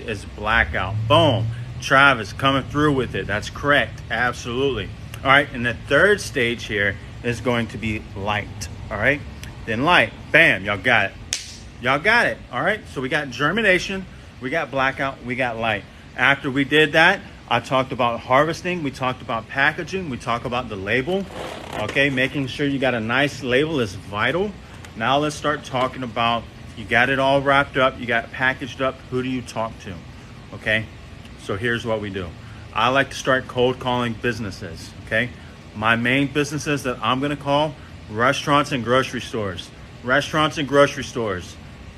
is blackout. Boom. Travis coming through with it. That's correct. Absolutely. All right. And the third stage here is going to be light. All right. Then light. Bam. Y'all got it. All right. So we got germination. We got blackout. We got light. After we did that, I talked about harvesting. We talked about packaging. We talked about the label. Okay, making sure you got a nice label is vital. Now let's start talking about, you got it all wrapped up, you got it packaged up, who do you talk to? Okay, so here's what we do. I like to start cold calling businesses, okay? My main businesses that I'm gonna call, restaurants and grocery stores.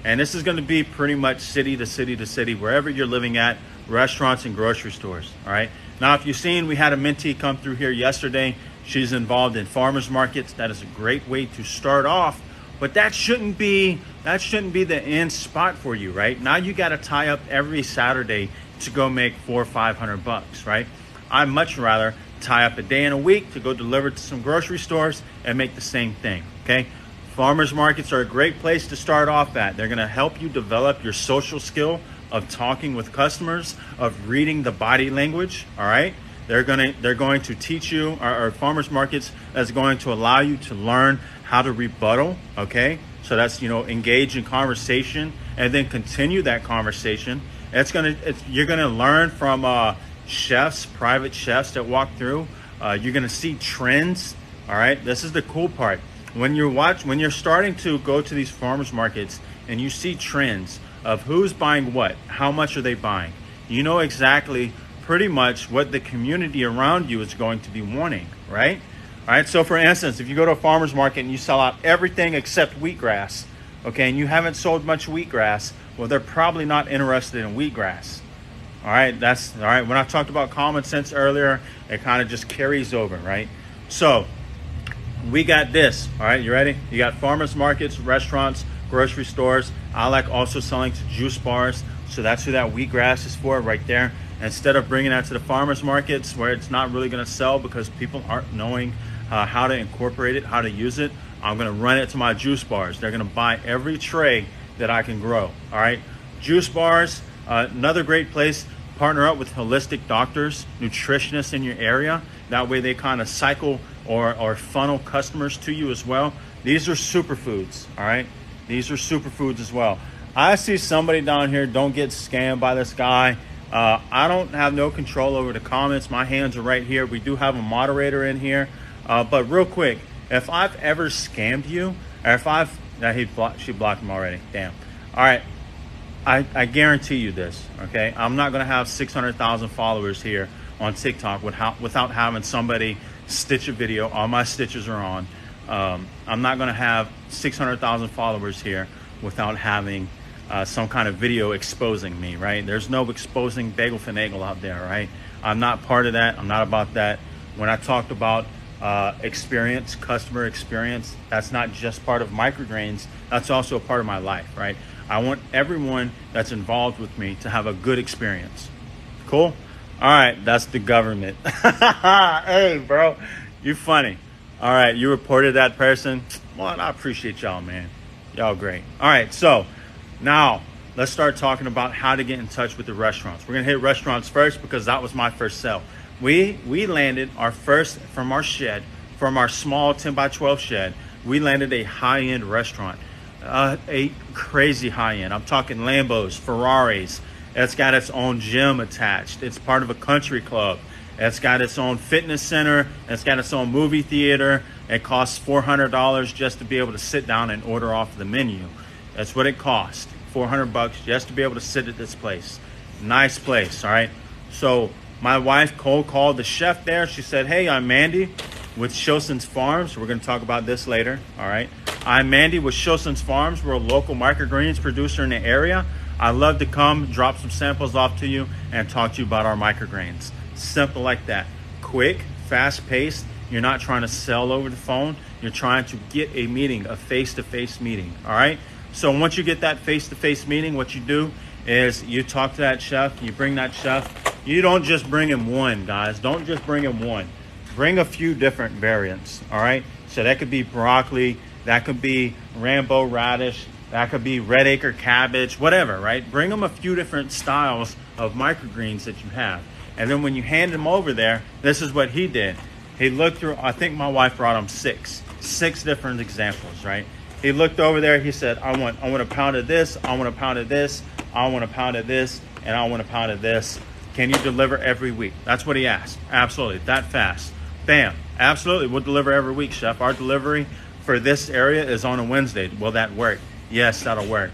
And this is gonna be pretty much city to city to city, wherever you're living at, restaurants and grocery stores. All right, now if you've seen, we had a mentee come through here yesterday. She's involved in farmers markets. That is a great way to start off, but that shouldn't be the end spot for you. Right now, you got to tie up every Saturday to go make $400 or $500, right? I'd much rather tie up a day in a week to go deliver to some grocery stores and make the same thing. Okay, farmers markets are a great place to start off at. They're going to help you develop your social skill of talking with customers, of reading the body language. All right, they're going to teach you, or farmers markets is going to allow you to learn how to rebuttal. Okay, so that's engage in conversation and then continue that conversation. You're gonna learn from chefs, private chefs that walk through. You're gonna see trends. All right, this is the cool part. When you're starting to go to these farmers markets and you see trends of who's buying what, how much are they buying, you know exactly pretty much what the community around you is going to be wanting, right? All right, so for instance, if you go to a farmer's market and you sell out everything except wheatgrass, okay, and you haven't sold much wheatgrass, well, they're probably not interested in wheatgrass. All right, that's all right. When I talked about common sense earlier, it kind of just carries over, right? So we got this, all right, you ready? You got farmers markets, restaurants, grocery stores. I like also selling to juice bars, so that's who that wheatgrass is for right there. Instead of bringing that to the farmers markets where it's not really going to sell because people aren't knowing how to incorporate it, how to use it, I'm going to run it to my juice bars. They're going to buy every tray that I can grow, all right? Juice bars, another great place. Partner up with holistic doctors, nutritionists in your area. That way they kind of cycle or funnel customers to you as well. These are superfoods, all right? These are superfoods as well. I see somebody down here, don't get scammed by this guy. I don't have no control over the comments. My hands are right here. We do have a moderator in here. But real quick, if I've ever scammed you, or if I've, she blocked him already, damn. All right, I guarantee you this, okay? I'm not gonna have 600,000 followers here on TikTok without having somebody stitch a video. All my stitches are on. I'm not gonna have 600,000 followers here without having some kind of video exposing me, right? There's no exposing bagel finagle out there, right? I'm not part of that. I'm not about that. When I talked about experience, customer experience, that's not just part of Microgreens, that's also a part of my life, right? I want everyone that's involved with me to have a good experience. Cool? All right, that's the government. Hey, bro, you funny. All right, you reported that person. Well, I appreciate y'all, man. Y'all great. All right, so now let's start talking about how to get in touch with the restaurants. We're gonna hit restaurants first because that was my first sell. We landed our first from our shed, from our small 10 by 12 shed, we landed a high-end restaurant. A crazy high-end. I'm talking Lambos, Ferraris. It's got its own gym attached. It's part of a country club. It's got its own fitness center. It's got its own movie theater. It costs $400 just to be able to sit down and order off the menu. That's what it costs. $400 just to be able to sit at this place. Nice place, all right? So my wife cold called the chef there. She said, hey, I'm Mandy with Shoson's Farms. We're going to talk about this later, all right? I'm Mandy with Shoson's Farms. We're a local microgreens producer in the area. I'd love to come drop some samples off to you and talk to you about our microgreens. Simple like that. Quick, fast paced. You're not trying to sell over the phone. You're trying to get a meeting, a face-to-face meeting, all right? So once you get that face-to-face meeting, what you do is you talk to that chef, you bring that chef. You don't just bring him one, guys. Don't just bring him one. Bring a few different variants, all right? So that could be broccoli, that could be Rambo radish, that could be red acre cabbage, whatever, right? Bring them a few different styles of microgreens that you have. And then when you hand them over there, this is what he did. He looked through, I think my wife brought him six different examples, right? He looked over there, he said, I want a pound of this, I want a pound of this, I want a pound of this, and I want a pound of this. Can you deliver every week? That's what he asked. Absolutely, that fast. Bam, absolutely, we'll deliver every week, chef. Our delivery for this area is on a Wednesday. Will that work? Yes, that'll work.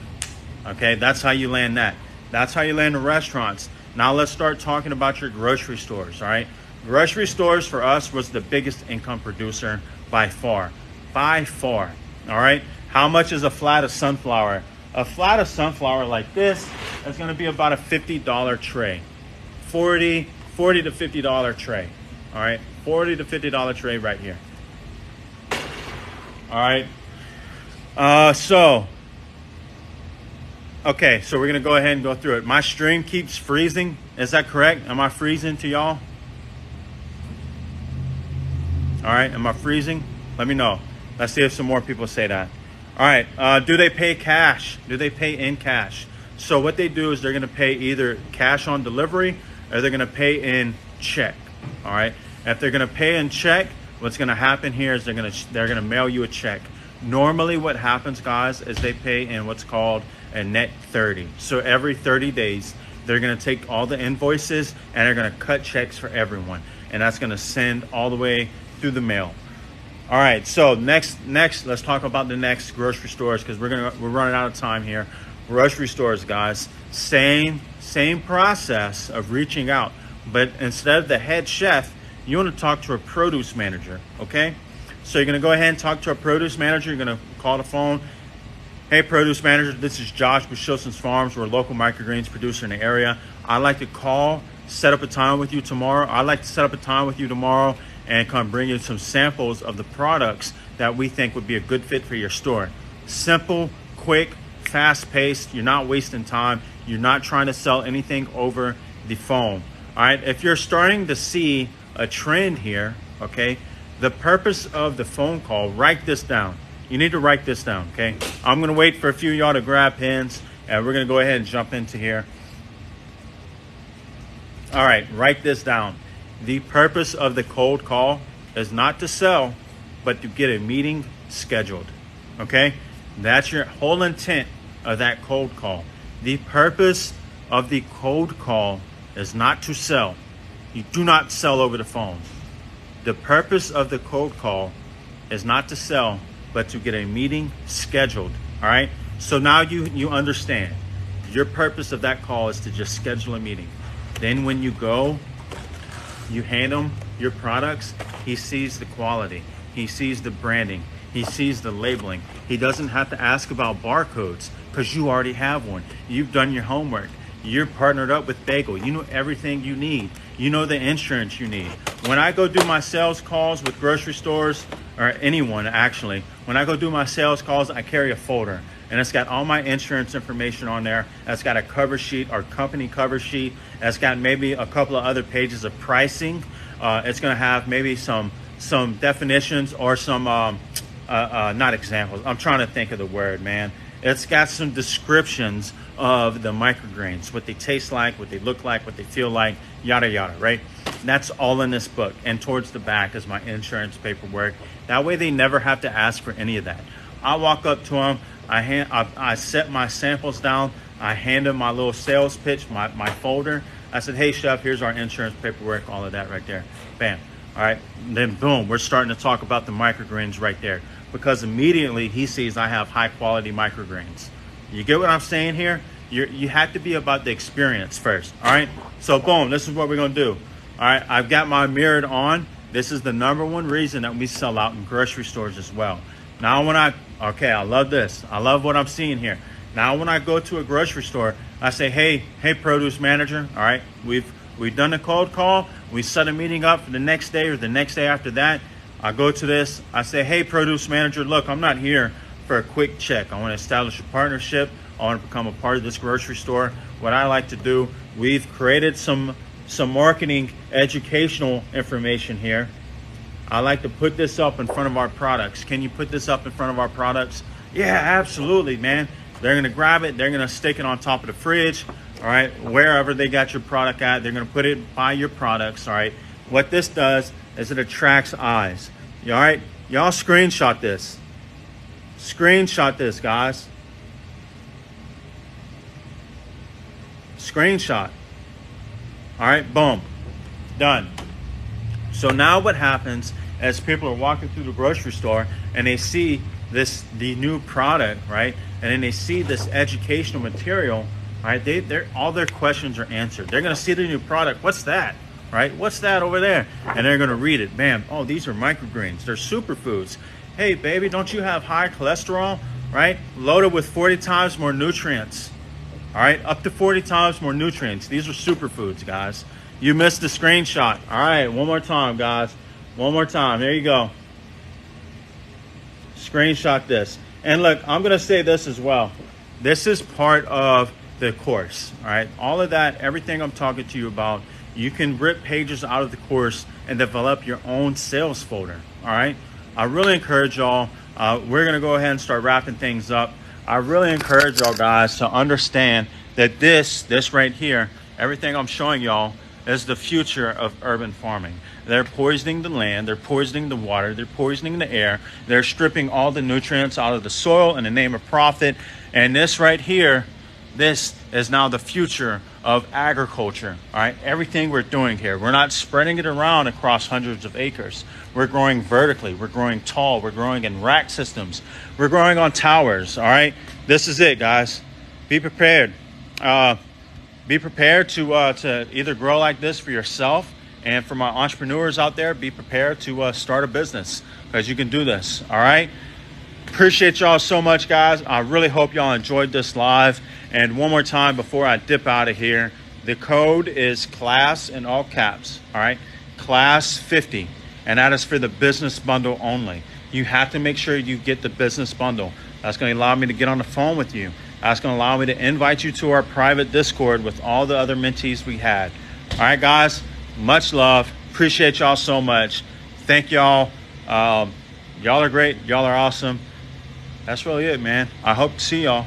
Okay, that's how you land that. That's how you land the restaurants. Now let's start talking about your grocery stores, all right? Grocery stores for us was the biggest income producer by far, all right? How much is a flat of sunflower? A flat of sunflower like this is gonna be about a $50 tray. 40 to $50 tray, all right? $40 to $50 tray right here. All right, okay, so we're gonna go ahead and go through it. My stream keeps freezing, is that correct? Am I freezing to y'all? All right, am I freezing? Let me know. Let's see if some more people say that. All right, do they pay cash? Do they pay in cash? So what they do is they're gonna pay either cash on delivery or they're gonna pay in check, all right? If they're gonna pay in check, what's gonna happen here is they're gonna mail you a check. Normally what happens, guys, is they pay in what's called a net 30. So every 30 days, they're gonna take all the invoices and they're gonna cut checks for everyone. And that's gonna send all the way through the mail. All right, so next, let's talk about the next grocery stores, because we're running out of time here. Grocery stores, guys, same process of reaching out, but instead of the head chef, you want to talk to a produce manager. Okay, so you're going to go ahead and talk to a produce manager. You're going to call the phone. Hey, produce manager, this is Josh with Shilson's Farms. We're a local microgreens producer in the area. I'd like to call, set up a time with you tomorrow. I'd like to set up a time with you tomorrow and come bring you some samples of the products that we think would be a good fit for your store. Simple, quick, fast-paced. You're not wasting time. You're not trying to sell anything over the phone. All right, if you're starting to see a trend here, okay, the purpose of the phone call, write this down. You need to write this down, okay? I'm gonna wait for a few of y'all to grab pens, and we're gonna go ahead and jump into here. All right, write this down. The purpose of the cold call is not to sell, but to get a meeting scheduled, okay? That's your whole intent of that cold call. The purpose of the cold call is not to sell. You do not sell over the phone. The purpose of the cold call is not to sell, but to get a meeting scheduled. All right, so now you understand your purpose of that call is to just schedule a meeting. Then when you go, you hand him your products, he sees the quality, he sees the branding, he sees the labeling. He doesn't have to ask about barcodes because you already have one. You've done your homework. You're partnered up with Bagel. You know everything you need. You know the insurance you need. When I go do my sales calls with grocery stores, or anyone actually, when I go do my sales calls, I carry a folder and it's got all my insurance information on there. It's got a cover sheet, our company cover sheet. It's got maybe a couple of other pages of pricing. It's gonna have maybe some definitions or some, not examples. I'm trying to think of the word, man. It's got some descriptions of the microgreens, what they taste like, what they look like, what they feel like, yada, yada, right? That's all in this book. And towards the back is my insurance paperwork. That way they never have to ask for any of that. I walk up to them, I set my samples down, I hand them my little sales pitch, my folder. I said, hey, chef, here's our insurance paperwork, all of that right there. Bam. All right, and then boom, we're starting to talk about the microgreens right there, because immediately he sees I have high quality microgreens. You get what I'm saying here? You have to be about the experience first. All right, so boom, this is what we're gonna do. All right, I've got my mirrored on. This is the #1 reason that we sell out in grocery stores as well. Now when I love this. I love what I'm seeing here. Now when I go to a grocery store, I say, hey produce manager, all right, we've done the cold call. We set a meeting up for the next day or the next day after that. I go to this, I say, hey produce manager, look, I'm not here for a quick check. I want to establish a partnership. I want to become a part of this grocery store. What I like to do, we've created some marketing educational information here. I like to put this up in front of our products. Can you put this up in front of our products? Yeah, absolutely, man. They're gonna grab it, they're gonna stick it on top of the fridge, all right, wherever they got your product at, they're gonna put it by your products, all right. What this does is it attracts eyes. All right, y'all screenshot this. Screenshot this, guys. Screenshot. All right, boom, done. So now what happens as people are walking through the grocery store and they see the new product, right? And then they see this educational material, right? All their questions are answered. They're gonna see the new product. What's that, right? What's that over there? And they're gonna read it. Bam, oh, these are microgreens. They're superfoods. Hey, baby, don't you have high cholesterol, right? Loaded with 40 times more nutrients. All right, up to 40 times more nutrients. These are superfoods, guys. You missed the screenshot. All right, one more time, guys. One more time. There you go. Screenshot this. And look, I'm going to say this as well. This is part of the course. All right, all of that, everything I'm talking to you about, you can rip pages out of the course and develop your own sales folder. All right, I really encourage y'all. We're going to go ahead and start wrapping things up. I really encourage y'all guys to understand that this right here, everything I'm showing y'all, is the future of urban farming. They're poisoning the land, they're poisoning the water, they're poisoning the air, they're stripping all the nutrients out of the soil in the name of profit. And this right here This is now the future of agriculture. All right, everything we're doing here, we're not spreading it around across hundreds of acres. We're growing vertically, we're growing tall, we're growing in rack systems, we're growing on towers. All right, this is it, guys. Be prepared. Be prepared to either grow like this for yourself, and for my entrepreneurs out there, be prepared to start a business, because you can do this. All right. Appreciate y'all so much, guys. I really hope y'all enjoyed this live. And one more time before I dip out of here, the code is CLASS in all caps. All right, CLASS 50, and that is for the business bundle only. You have to make sure you get the business bundle. That's going to allow me to get on the phone with you. That's going to allow me to invite you to our private Discord with all the other mentees we had. All right, guys, much love. Appreciate y'all so much. Thank y'all. Y'all are great. Y'all are awesome. That's really it, man. I hope to see y'all.